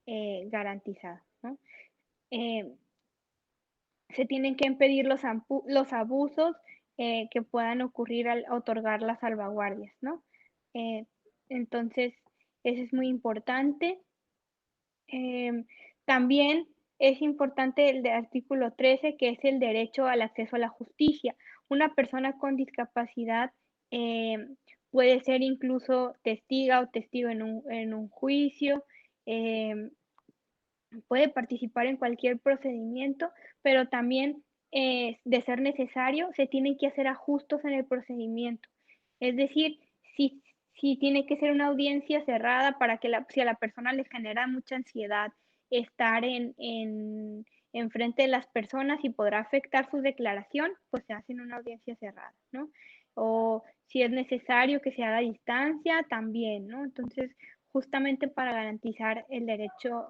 garantizado, ¿no? Eh, Se tienen que impedir los abusos que puedan ocurrir al otorgar las salvaguardias, ¿no? Eh, entonces, eso es muy importante. Em, También es importante el de artículo 13, que es el derecho al acceso a la justicia. Una persona con discapacidad puede ser incluso testiga o testigo en un juicio, em, puede participar en cualquier procedimiento, pero también, de ser necesario, se tienen que hacer ajustes en el procedimiento. Es decir, si, si tiene que ser una audiencia cerrada para que si a la persona le genera mucha ansiedad estar en frente de las personas y podrá afectar su declaración, pues se hace en una audiencia cerrada, ¿no? O si es necesario que se haga a distancia, también, ¿no? Entonces, justamente para garantizar el derecho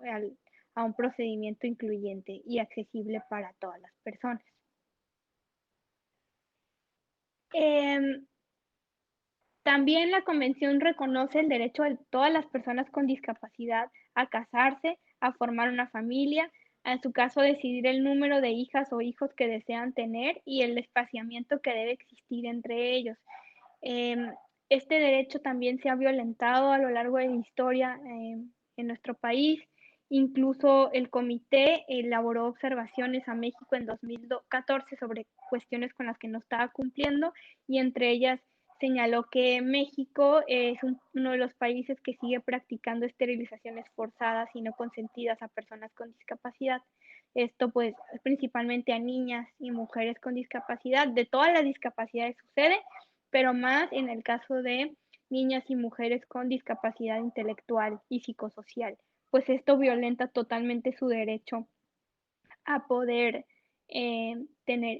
a un procedimiento incluyente y accesible para todas las personas. Em, También la Convención reconoce el derecho de todas las personas con discapacidad a casarse, a formar una familia, en su caso decidir el número de hijas o hijos que desean tener y el espaciamiento que debe existir entre ellos. Em, este derecho también se ha violentado a lo largo de la historia en nuestro país. Incluso el comité elaboró observaciones a México en 2014 sobre cuestiones con las que no estaba cumpliendo y entre ellas señaló que México es uno de los países que sigue practicando esterilizaciones forzadas y no consentidas a personas con discapacidad. Esto pues principalmente a niñas y mujeres con discapacidad. De todas las discapacidades sucede, pero más en el caso de niñas y mujeres con discapacidad intelectual y psicosocial, pues esto violenta totalmente su derecho a poder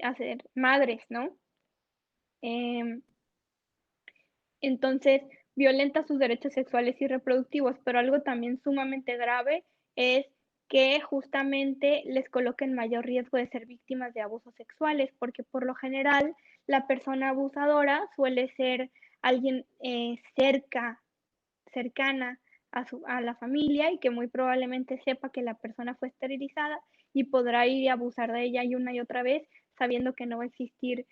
a ser madres, ¿no? Eh, entonces, violenta sus derechos sexuales y reproductivos, pero algo también sumamente grave es que justamente les coloca en mayor riesgo de ser víctimas de abusos sexuales, porque por lo general la persona abusadora suele ser alguien cercana a la familia y que muy probablemente sepa que la persona fue esterilizada y podrá ir y abusar de ella y una y otra vez, sabiendo que no va a existir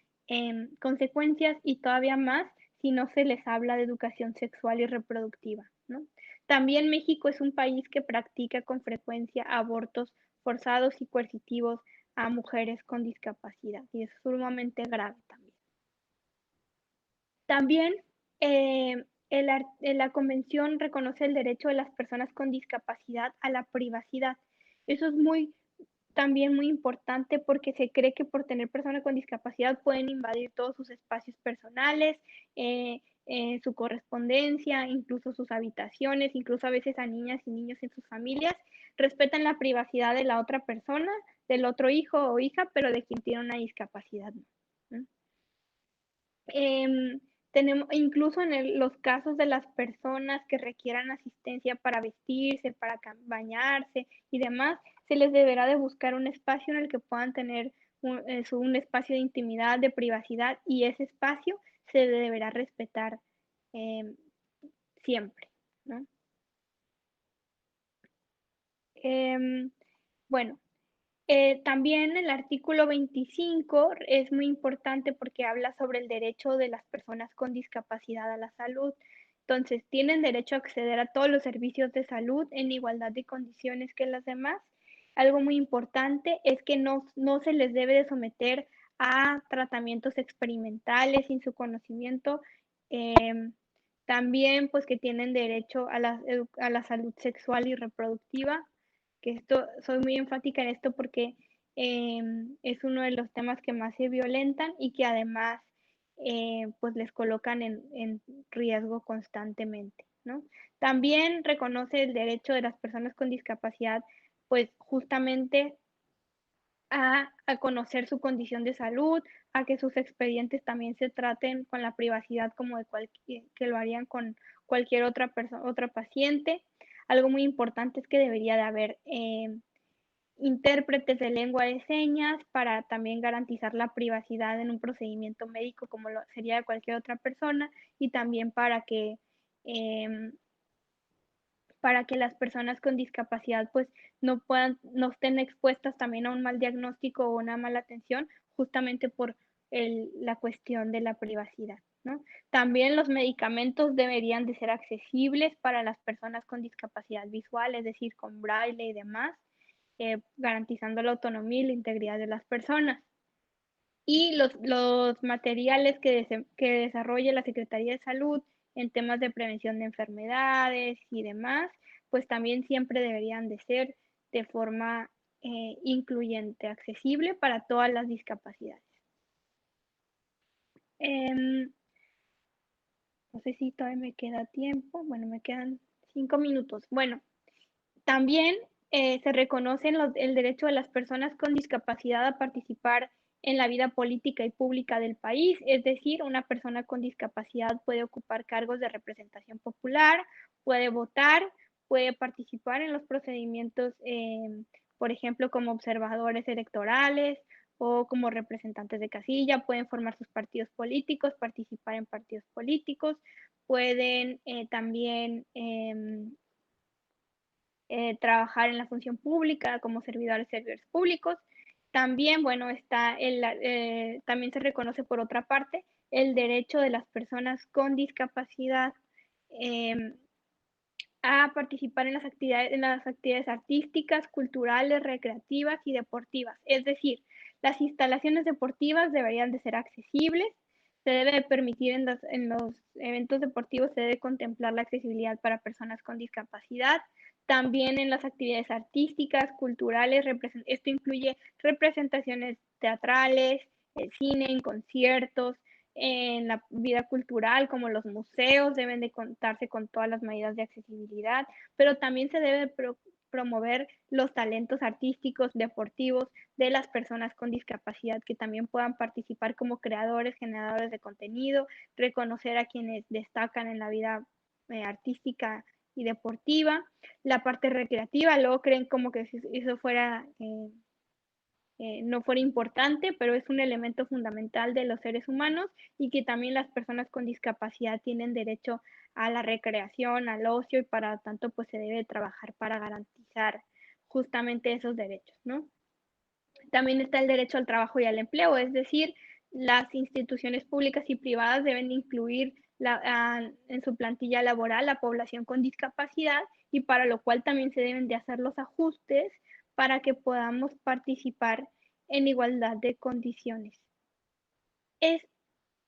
consecuencias y todavía más si no se les habla de educación sexual y reproductiva, ¿no? También México es un país que practica con frecuencia abortos forzados y coercitivos a mujeres con discapacidad y es sumamente grave también. También la convención reconoce el derecho de las personas con discapacidad a la privacidad. Eso es también muy importante porque se cree que por tener personas con discapacidad pueden invadir todos sus espacios personales, su correspondencia, incluso sus habitaciones, incluso a veces a niñas y niños en sus familias. Respetan la privacidad de la otra persona, del otro hijo o hija, pero de quien tiene una discapacidad, ¿no? Em, Tenemos, incluso en los casos de las personas que requieran asistencia para vestirse, para bañarse y demás, se les deberá de buscar un espacio en el que puedan tener un espacio de intimidad, de privacidad y ese espacio se deberá respetar em, siempre, ¿no? Em, bueno, también el artículo 25 es muy importante porque habla sobre el derecho de las personas con discapacidad a la salud. Entonces, tienen derecho a acceder a todos los servicios de salud en igualdad de condiciones que las demás. Algo muy importante es que no se les debe de someter a tratamientos experimentales sin su conocimiento. Em, También, pues, que tienen derecho a la salud sexual y reproductiva, que esto, soy muy enfática en esto porque es uno de los temas que más se violentan y que además pues les colocan en riesgo constantemente, ¿no? También reconoce el derecho de las personas con discapacidad, pues justamente a conocer su condición de salud, a que sus expedientes también se traten con la privacidad como de que lo harían con cualquier otra persona, otra paciente. Algo muy importante es que debería de haber intérpretes de lengua de señas para también garantizar la privacidad en un procedimiento médico como lo sería de cualquier otra persona y también em, para que las personas con discapacidad pues no estén expuestas también a un mal diagnóstico o una mala atención justamente por la cuestión de la privacidad, ¿no? También los medicamentos deberían de ser accesibles para las personas con discapacidad visual, es decir, con braille y demás, garantizando la autonomía y la integridad de las personas. Y los materiales que desarrolle la Secretaría de Salud en temas de prevención de enfermedades y demás, pues también siempre deberían de ser de forma incluyente, accesible para todas las discapacidades. Em, no sé si todavía me queda tiempo. Bueno, me quedan 5 minutos. Bueno, también se reconoce el derecho de las personas con discapacidad a participar en la vida política y pública del país, es decir, una persona con discapacidad puede ocupar cargos de representación popular, puede votar, puede participar en los procedimientos, por ejemplo, como observadores electorales o como representantes de casilla, pueden formar sus partidos políticos, participar en partidos políticos, pueden también trabajar en la función pública como servidores públicos. También, bueno, también se reconoce por otra parte el derecho de las personas con discapacidad eh, a participar en las actividades artísticas, culturales, recreativas y deportivas. Es decir, las instalaciones deportivas deberían de ser accesibles, se debe permitir en los eventos deportivos, se debe contemplar la accesibilidad para personas con discapacidad. También en las actividades artísticas, culturales, esto incluye representaciones teatrales, el cine, en conciertos, en la vida cultural, como los museos, deben de contarse con todas las medidas de accesibilidad, pero también se debe promover los talentos artísticos, deportivos de las personas con discapacidad que también puedan participar como creadores, generadores de contenido, reconocer a quienes destacan en la vida artística y deportiva, la parte recreativa, luego creen como que si eso fuera no fuera importante, pero es un elemento fundamental de los seres humanos y que también las personas con discapacidad tienen derecho a la recreación, al ocio y para tanto pues se debe trabajar para garantizar justamente esos derechos, ¿no? También está el derecho al trabajo y al empleo, es decir, las instituciones públicas y privadas deben incluir en su plantilla laboral la población con discapacidad y para lo cual también se deben de hacer los ajustes para que podamos participar en igualdad de condiciones. Es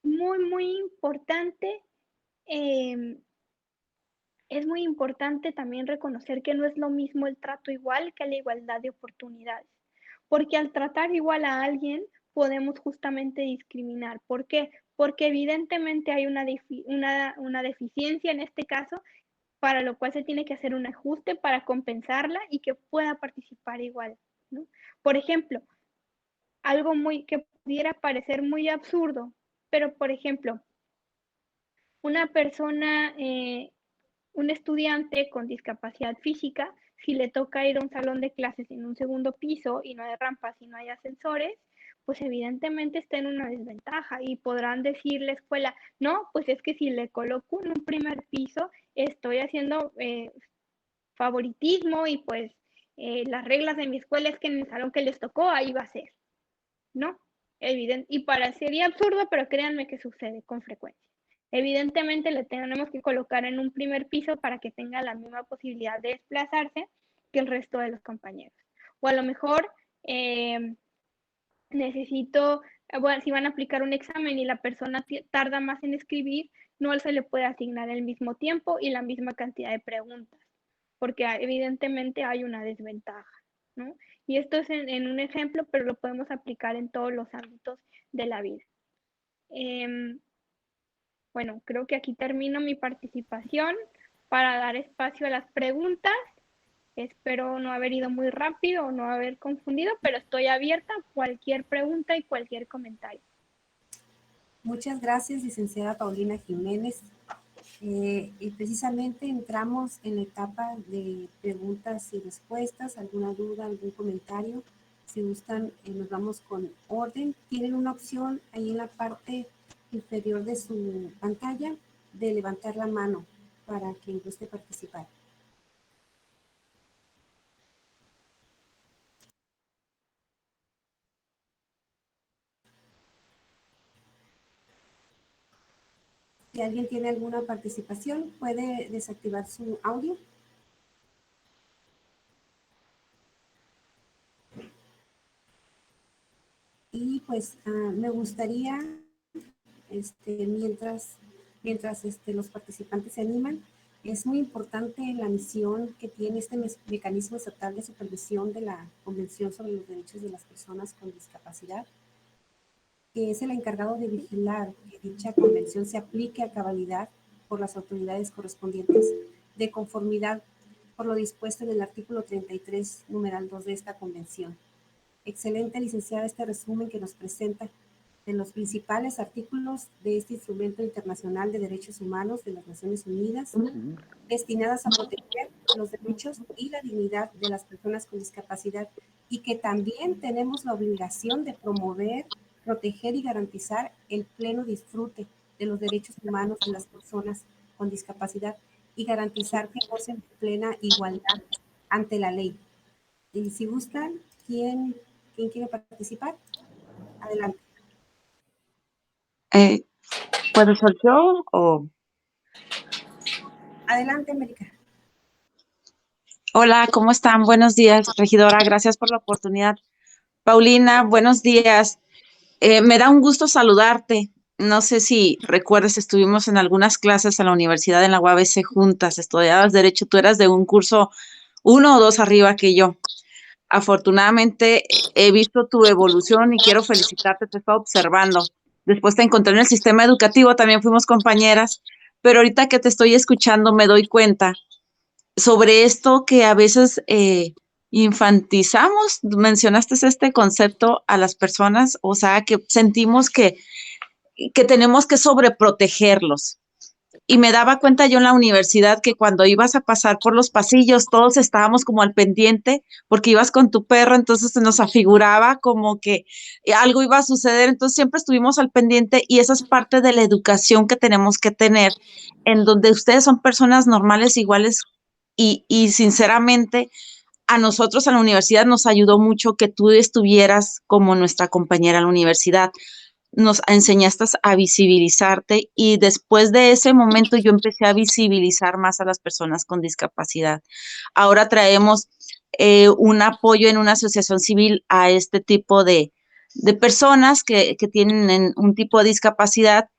muy importante, eh, es muy importante también reconocer que no es lo mismo el trato igual que la igualdad de oportunidades, porque al tratar igual a alguien podemos justamente discriminar. ¿Por qué? Porque evidentemente hay una deficiencia en este caso, para lo cual se tiene que hacer un ajuste para compensarla y que pueda participar igual, ¿no? Por ejemplo, algo que pudiera parecer muy absurdo, pero por ejemplo, una persona, un estudiante con discapacidad física, si le toca ir a un salón de clases en un segundo piso y no hay rampas y no hay ascensores, pues evidentemente está en una desventaja y podrán decir la escuela, no, pues es que si le coloco en un primer piso, estoy haciendo favoritismo y pues las reglas de mi escuela es que en el salón que les tocó ahí va a ser, ¿no? Evidente, y parecería absurdo, pero créanme que sucede con frecuencia. Evidentemente le tenemos que colocar en un primer piso para que tenga la misma posibilidad de desplazarse que el resto de los compañeros. O a lo mejor necesito, bueno, si van a aplicar un examen y la persona tarda más en escribir, no se le puede asignar el mismo tiempo y la misma cantidad de preguntas, porque evidentemente hay una desventaja, ¿no? Y esto es en un ejemplo, pero lo podemos aplicar en todos los ámbitos de la vida. Bueno, creo que aquí termino mi participación para dar espacio a las preguntas Espero no haber ido muy rápido o no haber confundido, pero estoy abierta a cualquier pregunta y cualquier comentario. Muchas gracias, licenciada Paulina Jiménez. Y precisamente entramos en la etapa de preguntas y respuestas, alguna duda, algún comentario. Si gustan, nos vamos con orden. Tienen una opción ahí en la parte inferior de su pantalla de levantar la mano para quien guste participar. Si alguien tiene alguna participación, puede desactivar su audio. Y pues me gustaría, mientras los participantes se animan, es muy importante la misión que tiene este mecanismo estatal de supervisión de la Convención sobre los Derechos de las Personas con Discapacidad, que es el encargado de vigilar que dicha convención se aplique a cabalidad por las autoridades correspondientes, de conformidad por lo dispuesto en el artículo 33, numeral 2 de esta convención. Excelente, licenciada, este resumen que nos presenta de los principales artículos de este instrumento internacional de derechos humanos de las Naciones Unidas, destinadas a proteger los derechos y la dignidad de las personas con discapacidad, y que también tenemos la obligación de promover, proteger y garantizar el pleno disfrute de los derechos humanos de las personas con discapacidad y garantizar que gocen de plena igualdad ante la ley. Y si gustan, ¿quién quiere participar? Adelante. ¿Puedo ser yo o...? Adelante, América. Hola, ¿cómo están? Buenos días, regidora. Gracias por la oportunidad. Paulina, buenos días. Me da un gusto saludarte. No sé si recuerdas, estuvimos en algunas clases en la universidad en la UABC juntas, estudiabas Derecho, tú eras de un curso 1 o 2 arriba que yo. Afortunadamente he visto tu evolución y quiero felicitarte, te he estado observando. Después te encontré en el sistema educativo, también fuimos compañeras, pero ahorita que te estoy escuchando me doy cuenta sobre esto que a veces infantizamos, mencionaste este concepto a las personas, o sea, que sentimos que tenemos que sobreprotegerlos. Y me daba cuenta yo en la universidad que cuando ibas a pasar por los pasillos, todos estábamos como al pendiente porque ibas con tu perro, entonces se nos afiguraba como que algo iba a suceder, entonces siempre estuvimos al pendiente y esa es parte de la educación que tenemos que tener, en donde ustedes son personas normales, iguales y sinceramente a nosotros a la universidad nos ayudó mucho que tú estuvieras como nuestra compañera en la universidad. Nos enseñaste a visibilizarte y después de ese momento yo empecé a visibilizar más a las personas con discapacidad. Ahora traemos un apoyo en una asociación civil a este tipo de personas que tienen un tipo de discapacidad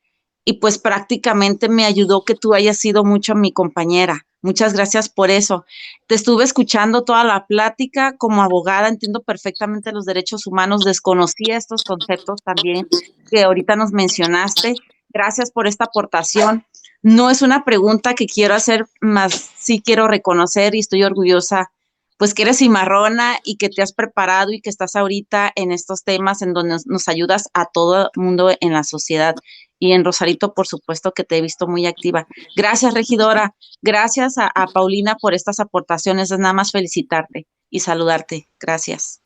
y pues prácticamente me ayudó que tú hayas sido mucho mi compañera. Muchas gracias por eso. Te estuve escuchando toda la plática como abogada, entiendo perfectamente los derechos humanos, desconocía estos conceptos también que ahorita nos mencionaste. Gracias por esta aportación. No es una pregunta que quiero hacer, más sí quiero reconocer y estoy orgullosa, pues que eres cimarrona y que te has preparado y que estás ahorita en estos temas en donde nos ayudas a todo el mundo en la sociedad. Y en Rosarito, por supuesto, que te he visto muy activa. Gracias, regidora. Gracias a Paulina por estas aportaciones. Es nada más felicitarte y saludarte. Gracias.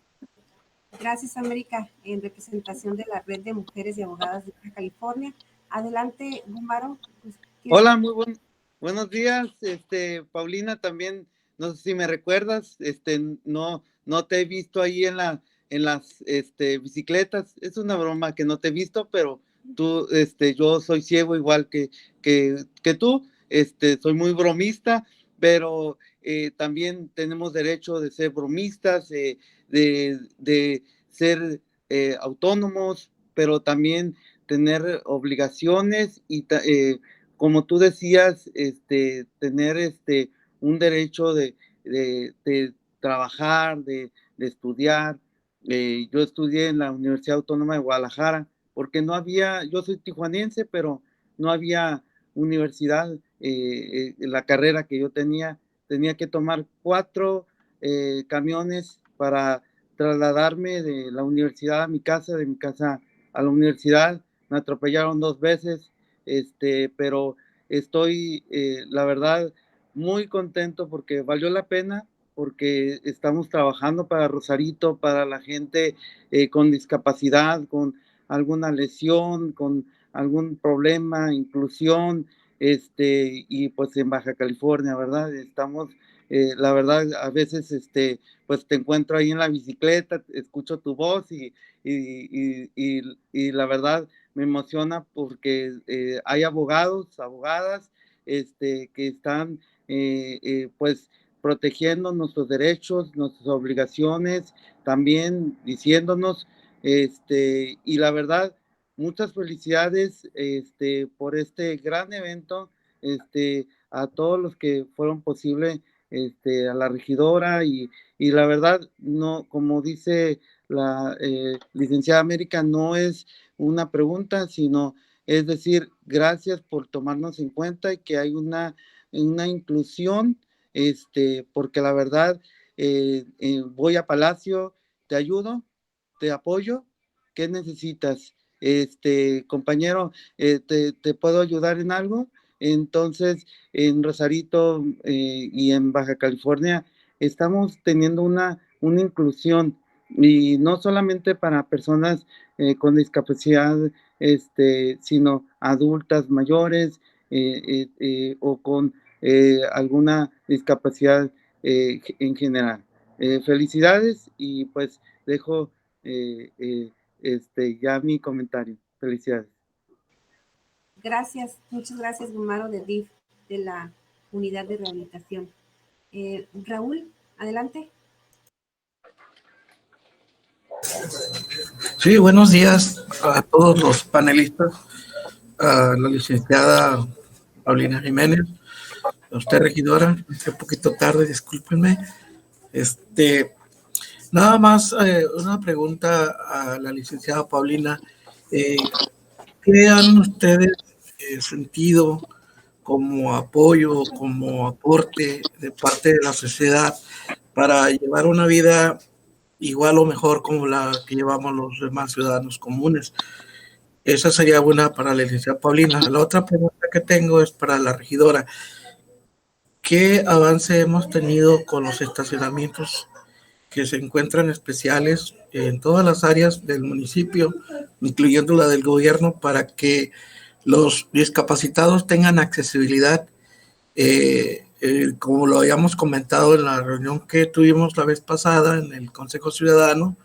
Gracias, América, en representación de la Red de Mujeres y Abogadas de Baja California. Adelante, Gúmbaro. Pues, hola, muy buenos días, Paulina, también, no sé si me recuerdas, no te he visto ahí en las bicicletas, es una broma que no te he visto, pero tú, yo soy ciego igual que tú, soy muy bromista, pero también tenemos derecho de ser bromistas, de ser autónomos, pero también tener obligaciones y como tú decías, tener un derecho de trabajar, de estudiar. Yo estudié en la Universidad Autónoma de Guadalajara, porque no había, yo soy tijuanense, pero no había universidad, la carrera que yo tenía que tomar camiones para trasladarme de la universidad a mi casa, de mi casa a la universidad. Me atropellaron 2 veces, pero estoy, la verdad, muy contento porque valió la pena, porque estamos trabajando para Rosarito, para la gente con discapacidad, con alguna lesión, con algún problema, inclusión, y pues en Baja California, ¿verdad? Estamos, la verdad, a veces, pues te encuentro ahí en la bicicleta, escucho tu voz y la verdad me emociona porque hay abogadas, que están, pues, protegiendo nuestros derechos, nuestras obligaciones, también diciéndonos, y la verdad, muchas felicidades, por este gran evento, a todos los que fueron posible, a la regidora y la verdad, no, como dice la licenciada América, no es una pregunta, sino es decir, gracias por tomarnos en cuenta y que hay una inclusión, porque la verdad, voy a Palacio, te ayudo, te apoyo, ¿qué necesitas? Compañero, ¿te puedo ayudar en algo? Entonces, en Rosarito y en Baja California estamos teniendo una inclusión y no solamente para personas con discapacidad, sino adultas mayores o con alguna discapacidad en general. Felicidades y pues dejo ya mi comentario. Felicidades. Gracias, muchas gracias, Gumaro de DIF, de la Unidad de Rehabilitación. Raúl, adelante. Sí, buenos días a todos los panelistas, a la licenciada Paulina Jiménez, a usted, regidora, un poquito tarde, discúlpenme. Nada más una pregunta a la licenciada Paulina. ¿Qué han ustedes sentido como apoyo, como aporte de parte de la sociedad para llevar una vida igual o mejor como la que llevamos los demás ciudadanos comunes? Esa sería una para la licenciada Paulina. La otra pregunta que tengo es para la regidora. ¿Qué avance hemos tenido con los estacionamientos que se encuentran especiales en todas las áreas del municipio, incluyendo la del gobierno, para que los discapacitados tengan accesibilidad? Como lo habíamos comentado en la reunión que tuvimos la vez pasada en el Consejo Ciudadano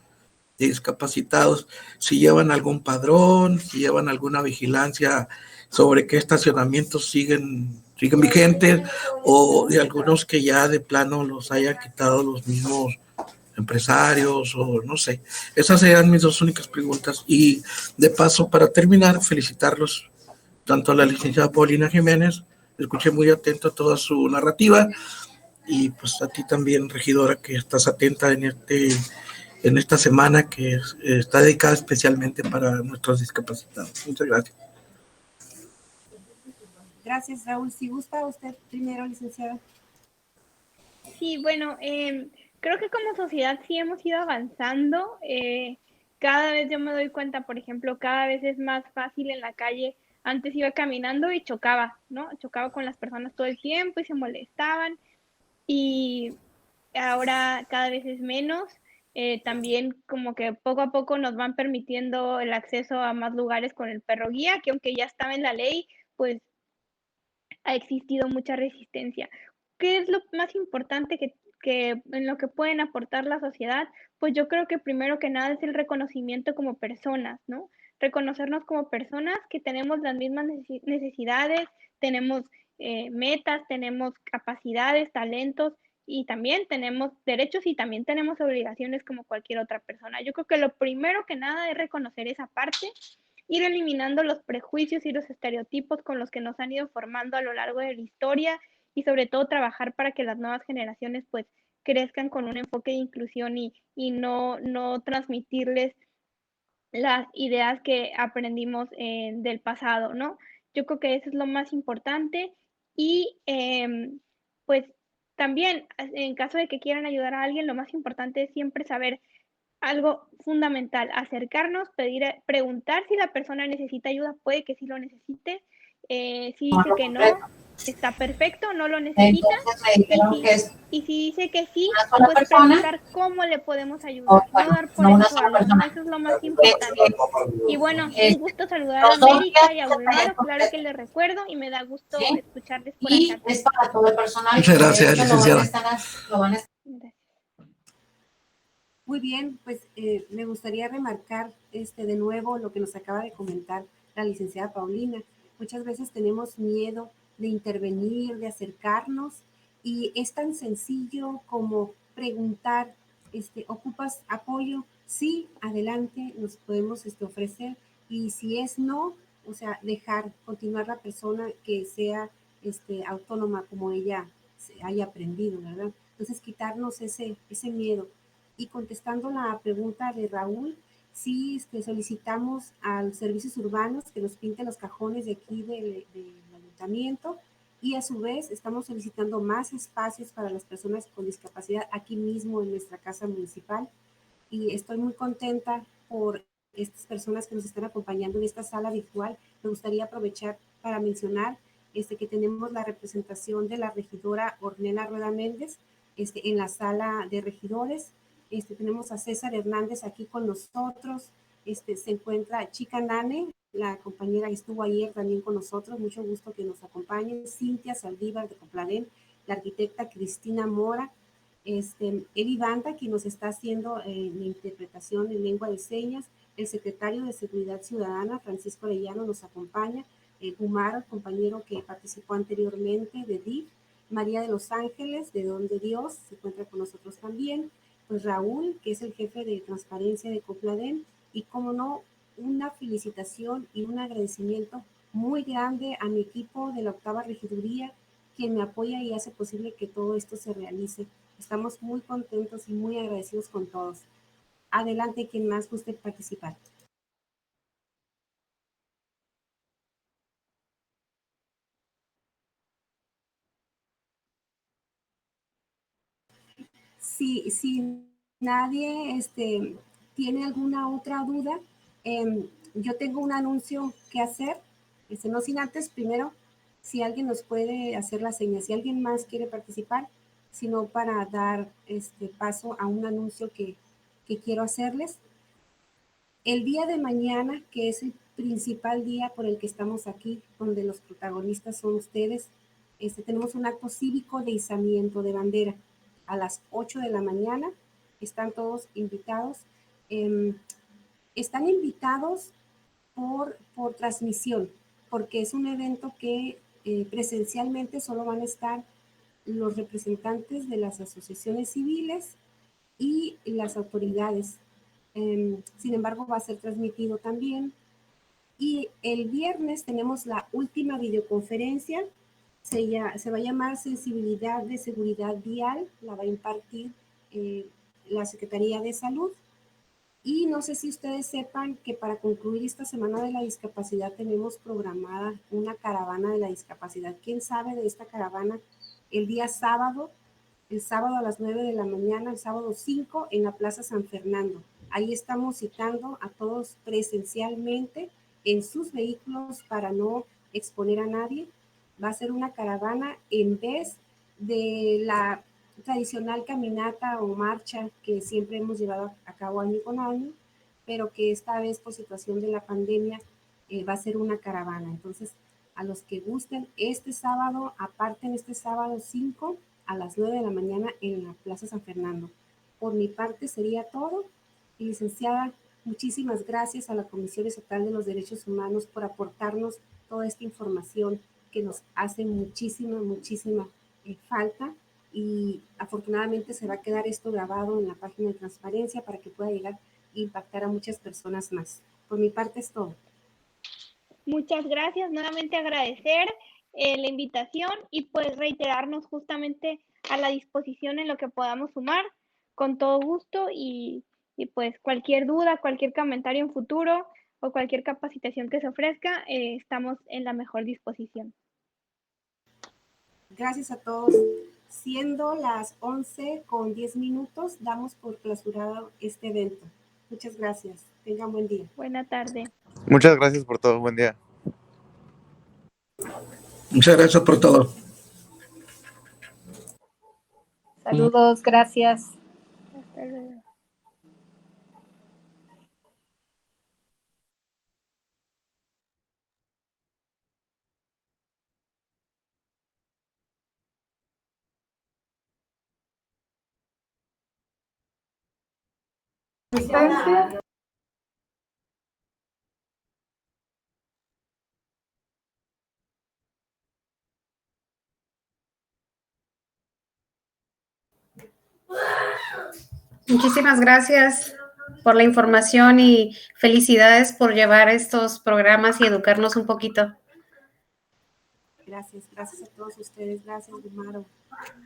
de Discapacitados, si llevan algún padrón, si llevan alguna vigilancia sobre qué estacionamientos siguen vigentes, o de algunos que ya de plano los hayan quitado los mismos empresarios, o no sé. Esas serían mis dos únicas preguntas. Y de paso, para terminar, felicitarlos tanto a la licenciada Paulina Jiménez, escuché muy atento a toda su narrativa, y pues a ti también, regidora, que estás atenta en esta semana que está dedicada especialmente para nuestros discapacitados. Muchas gracias. Gracias, Raúl. Si gusta usted primero, licenciada. Sí, bueno, creo que como sociedad sí hemos ido avanzando. Cada vez yo me doy cuenta, por ejemplo, cada vez es más fácil en la calle. Antes iba caminando y chocaba, ¿no? Chocaba con las personas todo el tiempo y se molestaban. Y ahora cada vez es menos. También como que poco a poco nos van permitiendo el acceso a más lugares con el perro guía, que aunque ya estaba en la ley, pues ha existido mucha resistencia. ¿Qué es lo más importante que en lo que pueden aportar la sociedad? Pues yo creo que primero que nada es el reconocimiento como personas, ¿no? Reconocernos como personas que tenemos las mismas necesidades, tenemos metas, tenemos capacidades, talentos y también tenemos derechos y también tenemos obligaciones como cualquier otra persona. Yo creo que lo primero que nada es reconocer esa parte, ir eliminando los prejuicios y los estereotipos con los que nos han ido formando a lo largo de la historia y sobre todo trabajar para que las nuevas generaciones pues crezcan con un enfoque de inclusión y no transmitirles las ideas que aprendimos del pasado, ¿no? Yo creo que eso es lo más importante y pues también, en caso de que quieran ayudar a alguien, lo más importante es siempre saber algo fundamental, acercarnos, preguntar si la persona necesita ayuda, puede que sí lo necesite, si dice que no, está perfecto, no lo necesita, y si dice que sí, pues preguntar cómo le podemos ayudar, no dar por hecho algo, ¿no? Eso es lo más importante. Y bueno, un gusto saludar a América y a Wilmaro, claro que les recuerdo y me da gusto escucharles por acá. Y es para todo el personal. Muchas gracias, licenciada. Gracias. Muy bien, pues me gustaría remarcar de nuevo lo que nos acaba de comentar la licenciada Paulina. Muchas veces tenemos miedo de intervenir, de acercarnos, y es tan sencillo como preguntar, ¿ocupas apoyo? Sí, adelante, nos podemos ofrecer, y si es no, o sea, dejar continuar la persona que sea autónoma como ella haya aprendido, ¿verdad? Entonces, quitarnos ese miedo. Y contestando la pregunta de Raúl, sí solicitamos a los servicios urbanos que nos pinten los cajones de aquí del ayuntamiento, y a su vez estamos solicitando más espacios para las personas con discapacidad aquí mismo en nuestra casa municipal, y estoy muy contenta por estas personas que nos están acompañando en esta sala virtual. Me gustaría aprovechar para mencionar que tenemos la representación de la regidora Ornella Rueda Méndez en la sala de regidores. Tenemos a César Hernández aquí con nosotros, se encuentra Chica Nane, la compañera que estuvo ayer también con nosotros, mucho gusto que nos acompañe, Cintia Saldívar de Copladén, la arquitecta Cristina Mora, Eli Banda, quien nos está haciendo la interpretación en lengua de señas, el secretario de Seguridad Ciudadana, Francisco Arellano, nos acompaña, Gumar, compañero que participó anteriormente de DIF, María de los Ángeles, de Don de Dios, se encuentra con nosotros también, pues Raúl, que es el jefe de transparencia de Copladén, y como no, una felicitación y un agradecimiento muy grande a mi equipo de la 8ª Regiduría, quien me apoya y hace posible que todo esto se realice. Estamos muy contentos y muy agradecidos con todos. Adelante, quien más guste participar. Si nadie tiene alguna otra duda, yo tengo un anuncio que hacer, no sin antes, primero, si alguien nos puede hacer la señal, si alguien más quiere participar, sino para dar paso a un anuncio que quiero hacerles. El día de mañana, que es el principal día por el que estamos aquí, donde los protagonistas son ustedes, tenemos un acto cívico de izamiento de bandera a las 8 de la mañana. Están todos invitados. Están invitados por transmisión, porque es un evento que presencialmente solo van a estar los representantes de las asociaciones civiles y las autoridades. Sin embargo, va a ser transmitido también. Y el viernes tenemos la última videoconferencia. Se va a llamar Sensibilidad de Seguridad Vial. La va a impartir la Secretaría de Salud. Y no sé si ustedes sepan que para concluir esta Semana de la Discapacidad tenemos programada una caravana de la discapacidad. ¿Quién sabe de esta caravana? El día sábado, el sábado a las 9 de la mañana, el sábado 5, en la Plaza San Fernando. Ahí estamos citando a todos presencialmente en sus vehículos para no exponer a nadie. Va a ser una caravana en vez de la tradicional caminata o marcha que siempre hemos llevado a cabo año con año, pero que esta vez por situación de la pandemia va a ser una caravana. Entonces, a los que gusten, este sábado, aparten este sábado 5 a las 9 de la mañana en la Plaza San Fernando. Por mi parte sería todo. Y licenciada, muchísimas gracias a la Comisión Estatal de los Derechos Humanos por aportarnos toda esta información que nos hace muchísima falta, y afortunadamente se va a quedar esto grabado en la página de transparencia para que pueda llegar e impactar a muchas personas más. Por mi parte es todo. Muchas gracias, nuevamente agradecer la invitación y pues reiterarnos justamente a la disposición en lo que podamos sumar con todo gusto, y pues cualquier duda, cualquier comentario en futuro o cualquier capacitación que se ofrezca, estamos en la mejor disposición. Gracias a todos. siendo las 11:10, damos por clausurado este evento. Muchas gracias. Tengan buen día. Buena tarde. Muchas gracias por todo. Buen día. Muchas gracias por todo. Saludos, gracias. Hasta luego. Muchísimas gracias por la información y felicidades por llevar estos programas y educarnos un poquito. Gracias a todos ustedes. Gracias, Gumaro.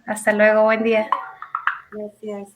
Hasta luego, buen día. Gracias.